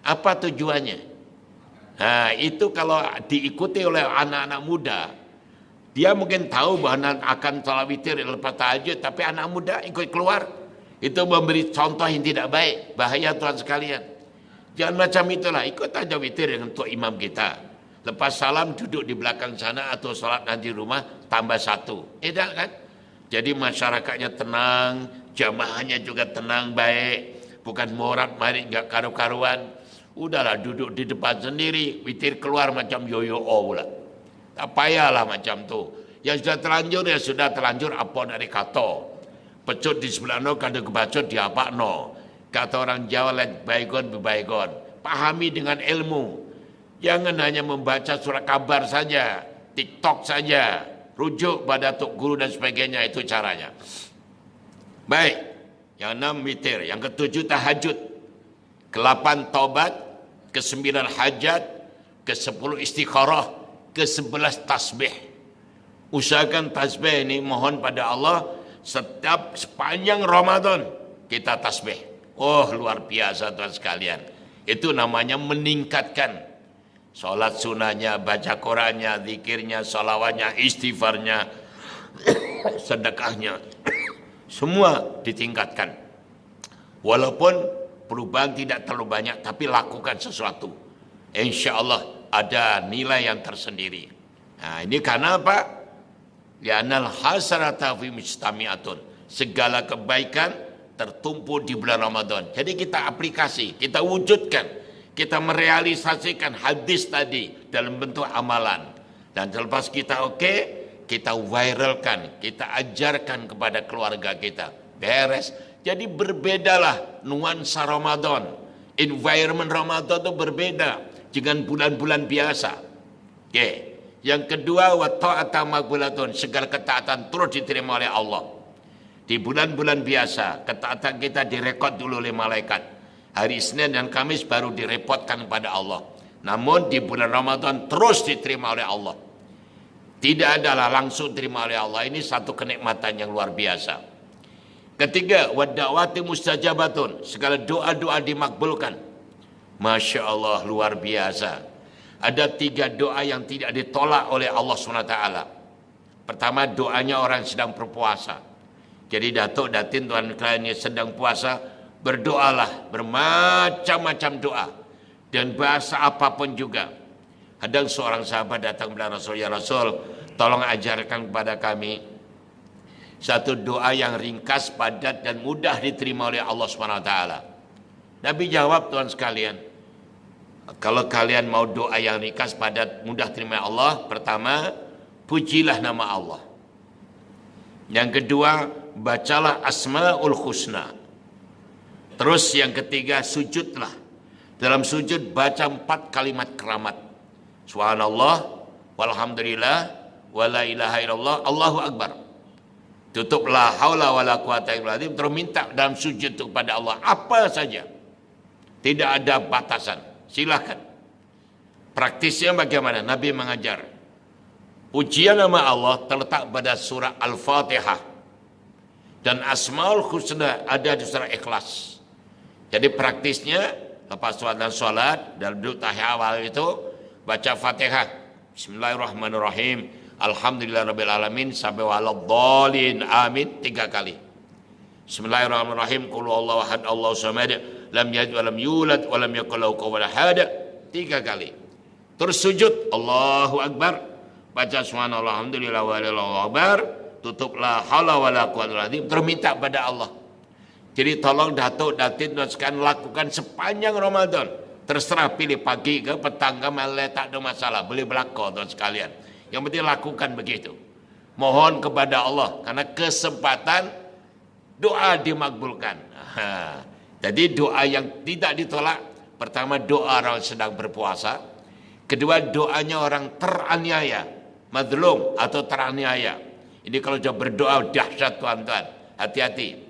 Apa tujuannya? Itu kalau diikuti oleh anak-anak muda, dia mungkin tahu bahwa akan salat witir lepas tahajud, tapi anak muda ikut keluar. Itu memberi contoh yang tidak baik, bahaya tuan sekalian. Jangan macam itulah, ikut aja witir untuk imam kita. Lepas salam duduk di belakang sana atau salat nanti rumah tambah 1. Tidak kan? Jadi masyarakatnya tenang, jamaahnya juga tenang baik, bukan morat-marit enggak karu-karuan. Udahlah duduk di depan sendiri, witir keluar macam yoyo pula. Tak payahlah macam tu. Yang sudah terlanjur ya sudah terlanjur, apa dari kata. Pecut di sebelah no, kada kebacut di apa no. Kata orang Jawa, let bygone be bygone. Pahami dengan ilmu. Jangan hanya membaca surat kabar saja, TikTok saja, rujuk pada tok guru dan sebagainya, itu caranya. Baik, yang 6 witir, yang ke-7 tahajud, ke-8 taubat, ke-9 hajat, ke-10 istikharah, ke-11 tasbih. Usahakan tasbih ini mohon pada Allah setiap sepanjang Ramadan kita tasbih. Oh luar biasa tuan sekalian. Itu namanya meningkatkan. Salat sunahnya, baca Qurannya, zikirnya, salawatnya, istighfarnya, sedekahnya. Semua ditingkatkan. Walaupun perubahan tidak terlalu banyak, tapi lakukan sesuatu. Insya Allah ada nilai yang tersendiri. Nah, ini karena apa? Li'anal hasanata fi mujtami'atun. Segala kebaikan tertumpul di bulan Ramadan. Jadi kita aplikasi, kita wujudkan, kita merealisasikan hadis tadi dalam bentuk amalan. Dan selepas kita kita viralkan, kita ajarkan kepada keluarga kita. Beres. Jadi berbedalah nuansa Ramadan. Environment Ramadan itu berbeda dengan bulan-bulan biasa. Yang kedua, wa ta'ata maqbulatun, segala ketaatan terus diterima oleh Allah. Di bulan-bulan biasa, ketaatan kita direkod dulu oleh malaikat. Hari Senin dan Kamis baru direpotkan kepada Allah. Namun di bulan Ramadan terus diterima oleh Allah. Tidak adalah langsung diterima oleh Allah. Ini satu kenikmatan yang luar biasa. Ketiga, wadawati mustajabatun, segala doa-doa dimakbulkan. Masya Allah, luar biasa. Ada 3 doa yang tidak ditolak oleh Allah SWT. Pertama, doanya orang sedang berpuasa. Jadi Datuk, Datin, tuan kliennya sedang puasa, berdoalah bermacam-macam doa dan bahasa apapun juga. Ada seorang sahabat datang kepada Rasul, ya Rasul, tolong ajarkan kepada kami satu doa yang ringkas, padat dan mudah diterima oleh Allah SWT. Nabi jawab, tuan sekalian, kalau kalian mau doa yang ringkas, padat, mudah diterima Allah, pertama, pujilah nama Allah. Yang kedua, bacalah Asmaul Husna. Terus yang ketiga, sujudlah. Dalam sujud baca 4 kalimat keramat. Subhanallah, walhamdulillah, wala ilaha illallah, Allahu Akbar. Tutup la haula wala quwata illa billah. Terus minta dalam sujud itu kepada Allah apa saja. Tidak ada batasan. Silakan. Praktisnya bagaimana? Nabi mengajar. Pujian nama Allah terletak pada surah Al-Fatihah. Dan Asmaul Husna ada di surah Ikhlas. Jadi praktisnya lepas sholat dan duduk tahiyat awal itu baca Fatihah. Bismillahirrahmanirrahim. Alhamdulillahirabbil alamin sampai waladhdallin amin 3 kali. Bismillahirrahmanirrahim. Qul huwallahu ahad, Allahus samad, lam yalid wa lam yulad wa lam yakul lahu kufuwan ahad 3 kali. Terus sujud, Allahu akbar, baca subhanallah alhamdulillah wallahu akbar, tutup la haula wala quwwata illa billah, terus minta pada Allah. Jadi tolong datuk datin sekalian lakukan sepanjang Ramadan. Terserah pilih pagi ke petang ke malam, tak ada masalah, boleh berlaku tuan sekalian. Yang penting lakukan begitu. Mohon kepada Allah karena kesempatan doa dimakbulkan. Jadi doa yang tidak ditolak, pertama doa orang sedang berpuasa, kedua doanya orang teraniaya, madlum atau teraniaya. Ini kalau sudah berdoa dahsyat tuan-tuan, hati-hati.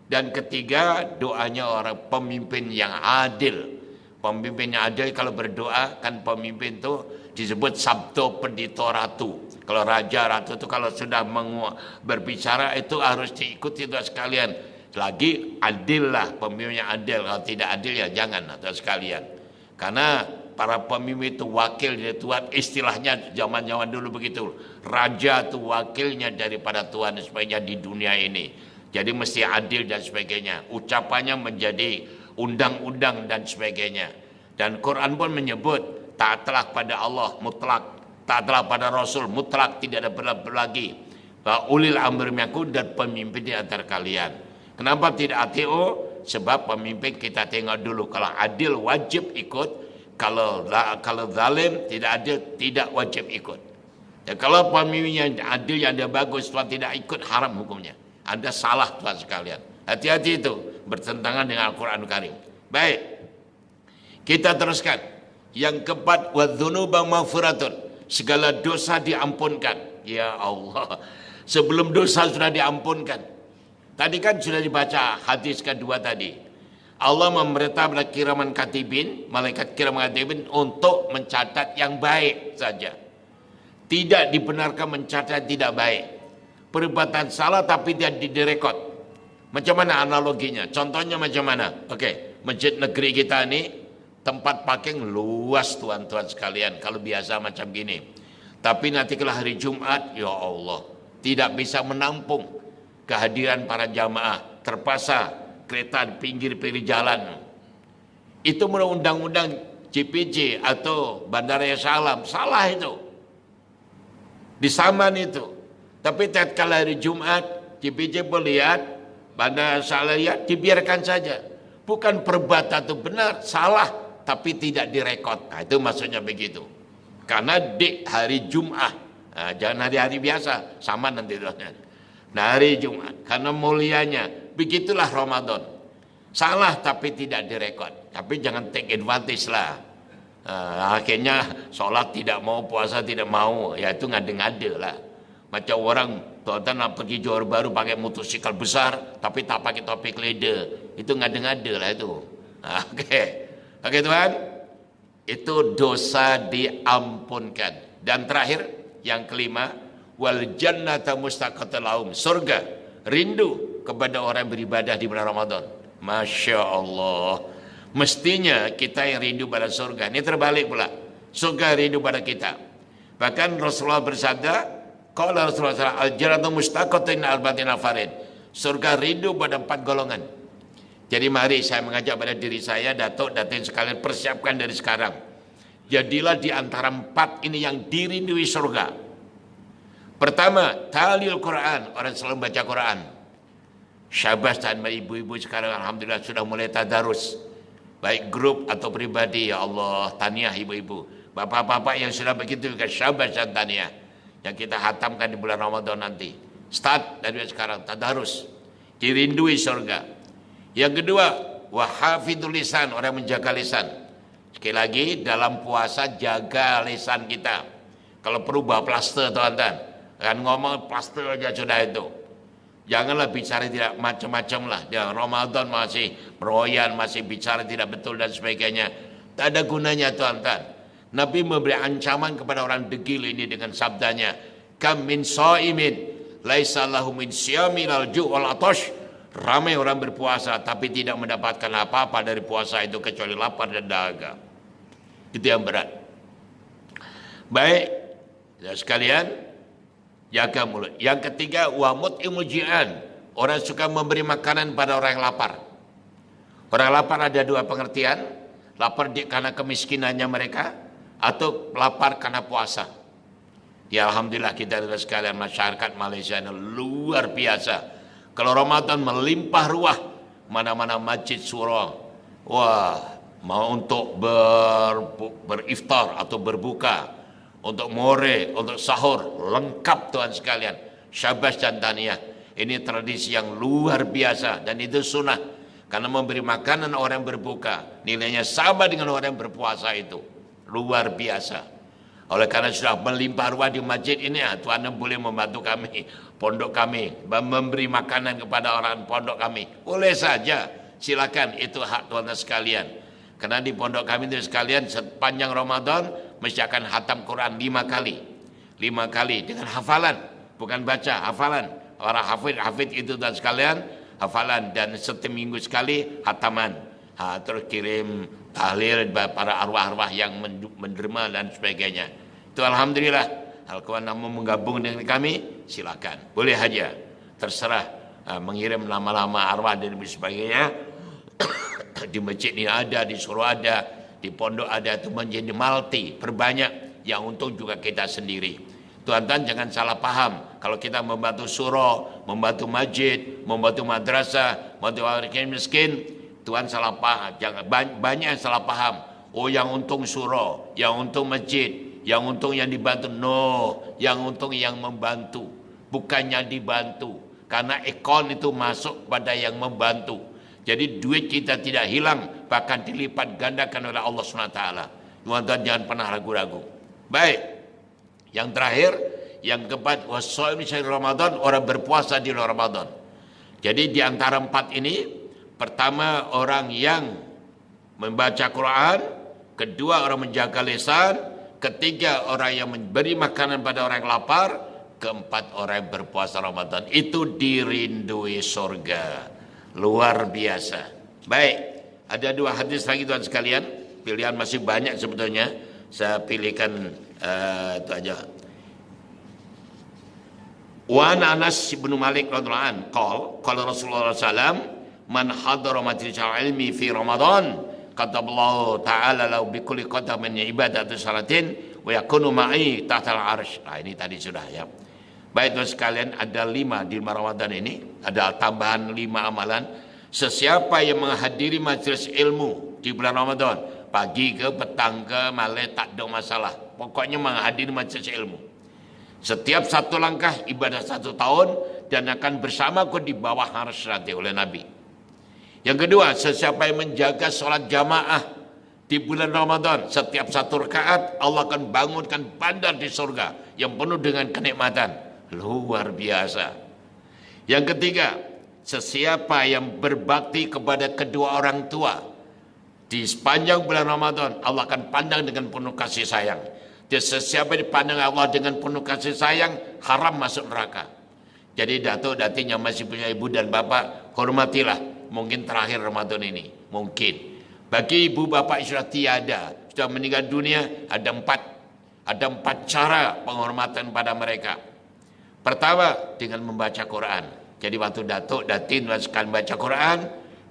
Dan ketiga doanya orang pemimpin yang adil. Pemimpin yang adil kalau berdoa kan pemimpin itu disebut sabdo pendito ratu. Kalau raja ratu itu kalau sudah berbicara itu harus diikuti itu sekalian. Lagi adil lah, pemimpin yang adil. Kalau tidak adil ya jangan atau sekalian. Karena para pemimpin itu wakil dari Tuhan, istilahnya zaman-zaman dulu begitu. Raja itu wakilnya daripada Tuhan sebagainya di dunia ini. Jadi mesti adil dan sebagainya. Ucapannya menjadi undang-undang dan sebagainya. Dan Quran pun menyebut taatlah pada Allah mutlak, taatlah pada Rasul mutlak, tidak ada berlaku lagi. Wa ulil amri minkum, dan pemimpin di antara kalian. Kenapa tidak ATO? Sebab pemimpin kita tengok dulu. Kalau adil wajib ikut, kalau zalim tidak adil tidak wajib ikut. Dan kalau pemimpin yang adil yang dia bagus Tuhan tidak ikut, haram hukumnya. Anda salah Tuhan sekalian. Hati-hati itu bertentangan dengan Al-Quran Karim. Baik, kita teruskan. Yang keempat, wadzunuba maghfiratun, segala dosa diampunkan. Ya Allah, sebelum dosa sudah diampunkan. Tadi kan sudah dibaca hadis kedua tadi. Allah memerintah pada kiraman katibin, malaikat kiraman katibin untuk mencatat yang baik saja. Tidak dibenarkan mencatat tidak baik. Perbuatan salah tapi tidak direkod. Macam mana analoginya? Contohnya macam mana? Oke, masjid negeri kita ini tempat parking luas tuan-tuan sekalian. Kalau biasa macam gini. Tapi nanti kalau hari Jumat, ya Allah, tidak bisa menampung kehadiran para jamaah. Terpaksa kereta di pinggir-pinggir jalan. Itu menurut undang-undang JPJ atau Bandara Salam. Salah itu. Disaman itu. Tapi tatkala hari Jumat, JPJ melihat, Bandara Salam lihat, dibiarkan saja. Bukan perbuatan itu benar, salah, tapi tidak direkod. Nah, itu maksudnya begitu. Karena di hari Jumat, nah, jangan hari-hari biasa, sama nanti. Nah, hari Jumat, karena mulianya, begitulah Ramadan. Salah tapi tidak direkod. Tapi jangan take advantage lah. Akhirnya sholat tidak mau, puasa tidak mau, ya itu ngade-ngade lah. Macam orang tuan-tuan nak pergi Johor Baru pakai motosikal besar tapi tak pakai topi keleda, itu ngade-ngade lah itu. Oke Tuhan, itu dosa diampunkan. Dan terakhir yang kelima, wal jannata mustaqatul lahum, surga rindu kepada orang yang beribadah di bulan Ramadan. Masya Allah, mestinya kita yang rindu pada surga. Ini terbalik pula, surga rindu pada kita. Bahkan Rasulullah bersabda, kalau Rasulullah al-jannatu mustaqatun al-batin al-farid, surga rindu pada 4 golongan. Jadi mari saya mengajak pada diri saya, datuk sekalian, persiapkan dari sekarang. Jadilah di antara 4 ini yang dirindui surga. Pertama, talil Quran, orang selalu baca Quran. Syabas dan ibu-ibu sekarang alhamdulillah sudah mulai tadarus. Baik grup atau pribadi, ya Allah, tahniah ibu-ibu. Bapak-bapak yang sudah begitu juga syabas dan tahniah. Yang kita hatamkan di bulan Ramadan nanti. Start dari sekarang, tadarus. Dirindui surga. Yang kedua, wahafidul lisan, orang menjaga lisan. Sekali lagi, dalam puasa jaga lisan kita. Kalau perlu bawa plaster tuan-tuan. Kan ngomong plaster aja sudah itu. Janganlah bicara tidak macam-macam lah. Ya, Ramadan masih meroyan, masih bicara tidak betul dan sebagainya. Tak ada gunanya tuan-tuan. Nabi memberi ancaman kepada orang degil ini dengan sabdanya, kam min shaimin laisa lahu min siyamil al-ju' wal atash. Ramai orang berpuasa tapi tidak mendapatkan apa-apa dari puasa itu kecuali lapar dan dahaga. Itu yang berat. Baik, ya sekalian, Jaga mulut. Yang ketiga, wa mut'imul ji'an. Orang suka memberi makanan pada orang yang lapar. Orang lapar ada dua pengertian. Lapar karena kemiskinannya mereka, atau lapar karena puasa. Ya alhamdulillah kita ada sekalian, masyarakat Malaysia ini luar biasa. Kalau Ramadan melimpah ruah, mana-mana masjid surau. Wah, mau untuk beriftar atau berbuka, untuk more, untuk sahur, lengkap Tuhan sekalian. Syabas dan tahniah. Ini tradisi yang luar biasa dan itu sunnah. Karena memberi makanan orang yang berbuka, nilainya sama dengan orang yang berpuasa itu. Luar biasa. Oleh karena sudah melimpah ruah di masjid ini, Tuhan boleh membantu kami, pondok kami, memberi makanan kepada orang pondok kami. Boleh saja, silakan, itu hak Tuhan sekalian. Karena di pondok kami itu sekalian, sepanjang Ramadan, mesti akan hatam Quran 5 kali. 5 kali, dengan hafalan, bukan baca, hafalan. Orang hafid itu dan sekalian, hafalan, dan setiap minggu sekali, hataman. Terus kirim tahlil para arwah-arwah yang menderma dan sebagainya. Itu alhamdulillah. Al-Quran mau menggabung dengan kami, silakan. Boleh aja. Terserah mengirim nama-nama arwah dan sebagainya. Di masjid ini ada, di surau ada, di pondok ada, itu menjadi multi, perbanyak. Yang untung juga kita sendiri. Tuan-tuan jangan salah paham. Kalau kita membantu surau, membantu masjid, membantu madrasah, membantu orang miskin, Tuhan salah paham, jangan banyak yang salah paham. Oh, yang untung surau, yang untung masjid, yang untung yang dibantu. No, yang untung yang membantu, bukannya dibantu. Karena ekon itu masuk pada yang membantu. Jadi duit kita tidak hilang, bahkan dilipat gandakan oleh Allah SWT. Tuan-tuan jangan pernah ragu-ragu. Baik, yang terakhir, yang keempat, wassaim syahr Ramadan, orang berpuasa di luar Ramadan. Jadi di antara 4 ini, pertama orang yang membaca Quran, kedua orang menjaga lisan, ketiga orang yang memberi makanan pada orang yang lapar, keempat orang yang berpuasa Ramadan. Itu dirindui surga. Luar biasa. Baik, ada 2 hadis lagi Tuhan sekalian. Pilihan masih banyak sebetulnya. Saya pilihkan itu aja. Wa Anas bin Malik radhiyallahu anhu qala Rasulullah sallallahu man hadara majlis ilmi fi Ramadan kataballahu ta'ala lau bi kulli qadamin ibadatu salatin wa yakunu ma'i tahta al-arsy. Nah, ini tadi sudah ya. Baik Tuhan sekalian, ada 5 di Ramadan ini, ada tambahan 5 amalan. Sesiapa yang menghadiri majlis ilmu di bulan Ramadan, pagi ke petang ke malam tak ada masalah. Pokoknya menghadiri majlis ilmu. Setiap 1 langkah ibadah 1 tahun dan akan bersamaku di bawah arsy nanti oleh Nabi. Yang kedua, sesiapa yang menjaga sholat jamaah di bulan Ramadan, setiap 1 rakaat Allah akan bangunkan bandar di surga yang penuh dengan kenikmatan. Luar biasa. Yang ketiga, sesiapa yang berbakti kepada kedua orang tua di sepanjang bulan Ramadan, Allah akan pandang dengan penuh kasih sayang. Dan sesiapa dipandang Allah dengan penuh kasih sayang, haram masuk neraka. Jadi datuk datinya masih punya ibu dan bapak, hormatilah. Mungkin terakhir Ramadan ini, mungkin. Bagi ibu bapak sudah tiada, sudah meninggal dunia, ada 4 cara penghormatan pada mereka. Pertama, dengan membaca Quran. Jadi waktu datuk datin sekalian baca Quran,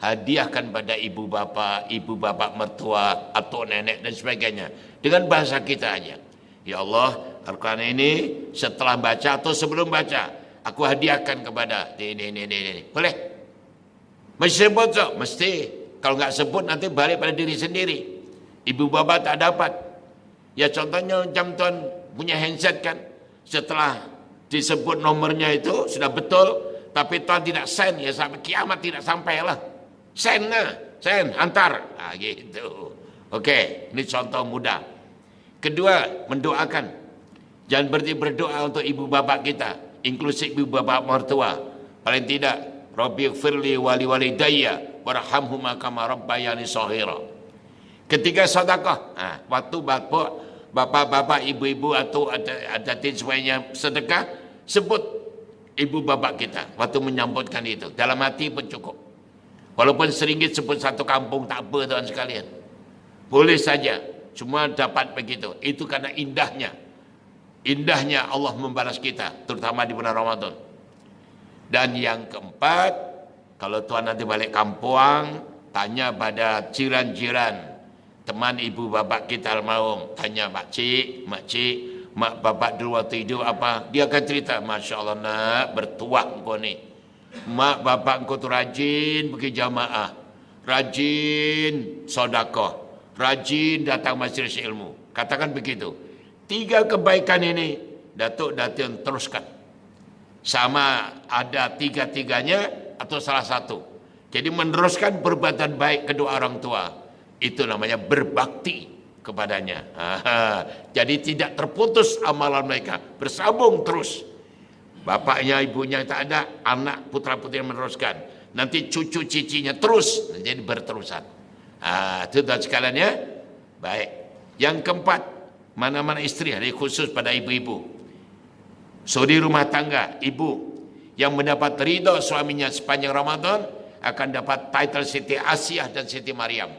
hadiahkan pada ibu bapak mertua atau nenek dan sebagainya dengan bahasa kita aja. Ya Allah, Al-Quran ini setelah baca atau sebelum baca, aku hadiahkan kepada ini. Boleh? Mesti sebut so? Mesti. Kalau nggak sebut nanti balik pada diri sendiri. Ibu bapak tak dapat. Ya contohnya macam tuan punya handset kan. Setelah disebut nomornya itu sudah betul, tapi tuan tidak send, ya sampai kiamat tidak sampailah. Send lah, send, antar. Nah, gitu. Oke, ini contoh mudah. Kedua, mendoakan. Jangan berhenti berdoa untuk ibu bapak kita, inklusif ibu bapak mertua. Paling tidak, Rabbi firli wali walidayya warhamhuma kama rabbayani shaghira. Ketiga, sedekah. Nah, waktu bapak-bapak, ibu-ibu atau ada semuanya sedekah, sebut ibu bapak kita waktu menyambutkan itu. Dalam hati pun cukup. Walaupun seringgit sebut 1 kampung tak apa tuan sekalian. Boleh saja. Semua dapat begitu. Itu karena indahnya. indahnya Allah membalas kita, terutama di bulan Ramadan. Dan yang keempat, kalau tuan nanti balik kampung, tanya pada jiran-jiran, teman ibu bapak kita almarhum, tanya makcik, mak bapak dulu waktu hidup apa? Dia akan cerita, Masya Allah nak, bertuah engkau ni. Mak bapak engkau tu rajin pergi jamaah, rajin sodakoh, rajin datang majlis ilmu. Katakan begitu. 3 kebaikan ini Datuk Datin teruskan. Sama ada 3-3-nya atau salah satu. Jadi meneruskan perbuatan baik kedua orang tua. Itu namanya berbakti kepadanya. Jadi tidak terputus amalan mereka. Bersambung terus. Bapaknya, ibunya tak ada, anak putra-putri meneruskan. Nanti cucu cicinya terus. Jadi berterusan. Itu dan sekalian ya. Baik. Yang keempat, mana-mana istri, hari khusus pada ibu-ibu. Suri rumah tangga, ibu yang mendapat ridha suaminya sepanjang Ramadan akan dapat title Siti Asiyah dan Siti Maryam.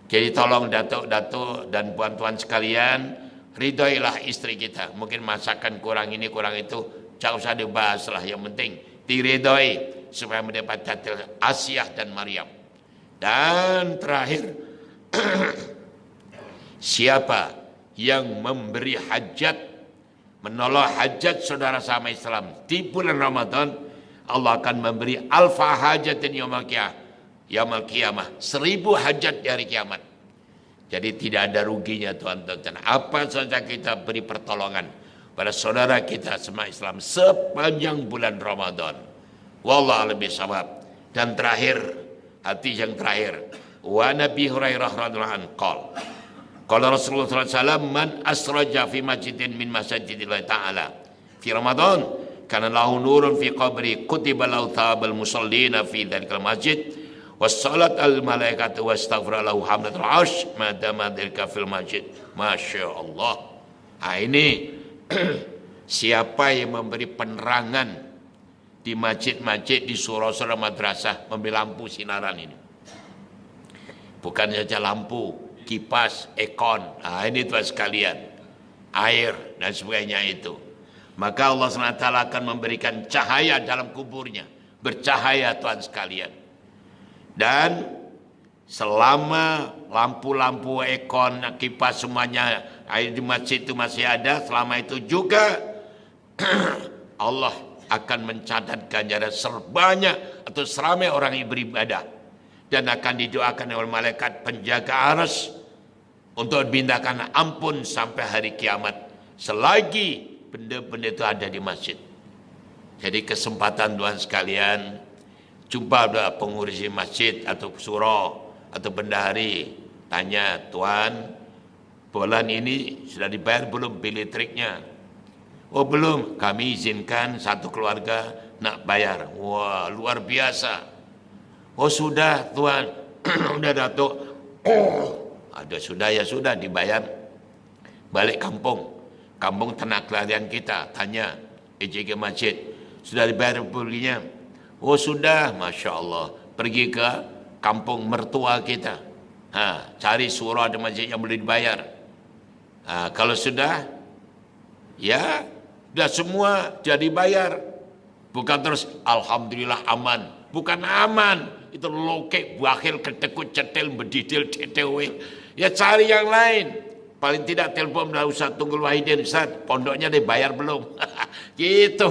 Jadi tolong datuk-datuk dan puan-puan sekalian, ridhoilah istri kita. Mungkin masakan kurang ini kurang itu, tak usah dibahas lah. Yang penting diridhoi supaya mendapat title Asiyah dan Maryam. Dan terakhir, siapa yang memberi hajat, menolong hajat saudara sama Islam di bulan Ramadan, Allah akan memberi alfa hajatin yaumil qiyamah, 1000 hajat di hari kiamat. Jadi tidak ada ruginya tuan-tuan. Apa saja kita beri pertolongan pada saudara kita sama Islam sepanjang bulan Ramadan. Wallahu a'lam bishawab. Dan terakhir, hadis yang terakhir, wa Nabi Hurairah radhiyallahu anhu qala, qala Rasulullah sallallahu alaihi wasallam, man asraja fi masjidin min masajidillah ta'ala fi Ramadan kana lahu nurun fi qabri kutiba lahu thawabul musallina fi dzalikal masjid wassalat al malaikatu wastaghfara lahu hamdatul arsh ma dama dzalika fil masjid. Masya Allah. Ini siapa yang memberi penerangan di masjid-masjid, di surau-surau madrasah, memberi lampu sinaran ini. Bukan saja lampu, kipas, ekon, ini tuan sekalian, air dan sebagainya itu. Maka Allah SWT akan memberikan cahaya dalam kuburnya, bercahaya tuan sekalian. Dan selama lampu-lampu, ekon, kipas semuanya air di masjid itu masih ada, selama itu juga Allah akan mencatat ganjaran serbanyak atau seramai orang yang beribadah. Dan akan didoakan oleh malaikat penjaga arsy untuk mintakan ampun sampai hari kiamat selagi benda-benda itu ada di masjid. Jadi kesempatan tuan sekalian, jumpa pengurus masjid atau surau atau bendahari, tanya, tuan, bulan ini sudah dibayar belum bil listriknya? Oh belum, kami izinkan satu keluarga nak bayar. Wah luar biasa. Oh sudah tuan, sudah datuk. Ada sudah ya sudah dibayar. Balik kampung ternak kelahiran kita, tanya EJG masjid, sudah dibayar bulinya? Oh sudah, Masya Allah. Pergi ke kampung mertua kita, cari surau ada masjid yang boleh dibayar. Kalau sudah, ya sudah semua jadi bayar. Bukan terus alhamdulillah aman. Bukan aman, itu lokek, bakhil, ketekut, cetel, berdidil, tetewe. Ya cari yang lain. Paling tidak telepon dah Ustaz Tunggul Wahidin, Ustaz, pondoknya dibayar belum? Gitu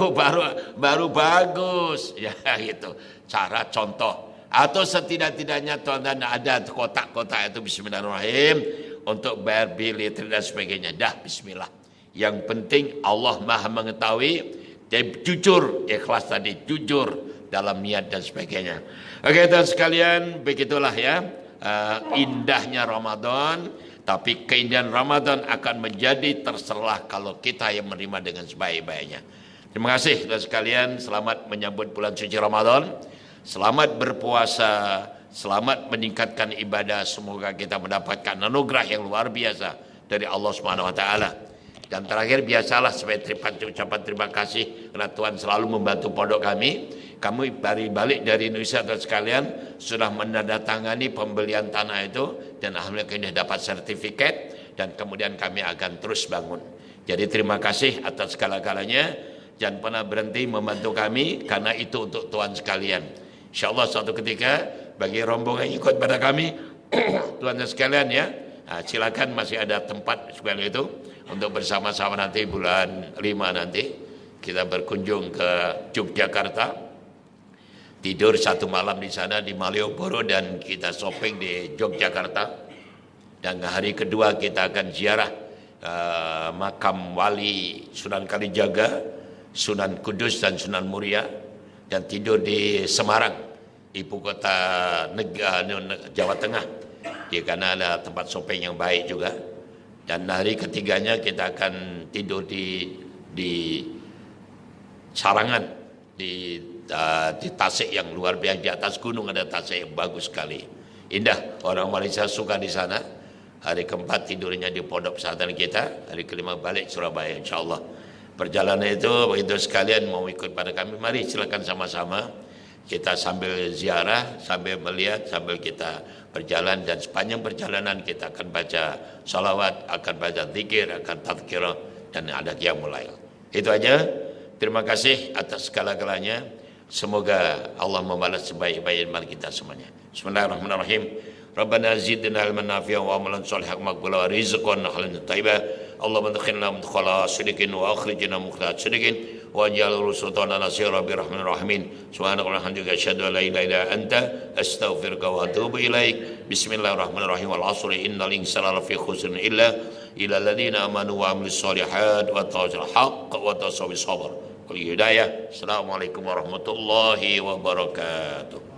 baru bagus. Ya gitu. Cara contoh. Atau setidak-tidaknya tuan-tuan ada kotak-kotak itu bismillahirrahmanirrahim untuk bayar bil listrik dan sebagainya. Dah bismillah. Yang penting Allah Maha mengetahui, dan jujur, ikhlas tadi, jujur dalam niat dan sebagainya. Oke teman sekalian, begitulah ya indahnya Ramadan. Tapi keindahan Ramadan akan menjadi terserah kalau kita yang menerima dengan sebaik-baiknya. Terima kasih teman sekalian, selamat menyambut bulan suci Ramadan. Selamat berpuasa, selamat meningkatkan ibadah. Semoga kita mendapatkan anugerah yang luar biasa dari Allah Subhanahu wa taala. Dan terakhir biasalah sebagai ucapan terima kasih karena Tuhan selalu membantu pondok kami. Kami balik dari Indonesia dan sekalian sudah menandatangani pembelian tanah itu dan alhamdulillah kami dapat sertifikat dan kemudian kami akan terus bangun. Jadi terima kasih atas segala-galanya. Jangan pernah berhenti membantu kami karena itu untuk Tuhan sekalian. InsyaAllah suatu ketika bagi rombongan yang ikut pada kami, Tuhan sekalian ya, silakan masih ada tempat seperti itu untuk bersama-sama nanti bulan 5 nanti kita berkunjung ke Yogyakarta, tidur 1 malam di sana di Malioboro dan kita shopping di Yogyakarta. Dan hari kedua kita akan ziarah makam wali Sunan Kalijaga, Sunan Kudus dan Sunan Muria, dan tidur di Semarang, ibu kota negara Jawa Tengah, karena ada tempat shopping yang baik juga. Dan hari ketiganya kita akan tidur di Sarangan, di Tasik yang luar biasa. Di atas gunung ada Tasik yang bagus sekali, indah. Orang Malaysia suka di sana. Hari keempat tidurnya di pondok pesantren kita, hari kelima balik Surabaya insyaallah. Perjalanan itu begitu sekalian mau ikut pada kami, mari silakan sama-sama kita sambil ziarah, sambil melihat, sambil kita berjalan, dan sepanjang perjalanan kita akan baca salawat, akan baca zikir, akan tazkirah, dan ada qiyamul lail. Itu aja. Terima kasih atas segala-galanya. Semoga Allah membalas sebaik-baik amal kita semuanya. Bismillahirrahmanirrahim. Rabbana zidna ilman nafi'an wa amalan salihan maqbulan wa rizqan halalan thayyiban. Allahumma adkhilna mudkhala sidqin wa akhrijna mukhraja sidqin waj'al rusutana nasira bi rahmanir rahimin. Subhanaka walhamdulillah asyhadu an la ilaha illa anta astaghfiruka wa atubu ilaik. Bismillahirrahmanirrahim. Wal 'asri innal insana lafi khusr illa alladziina amanu wa 'amilus shalihat wa tawassaw bil haqq wa tawassaw bis sabr. Wal hidayah. Assalamualaikum warahmatullahi wabarakatuh.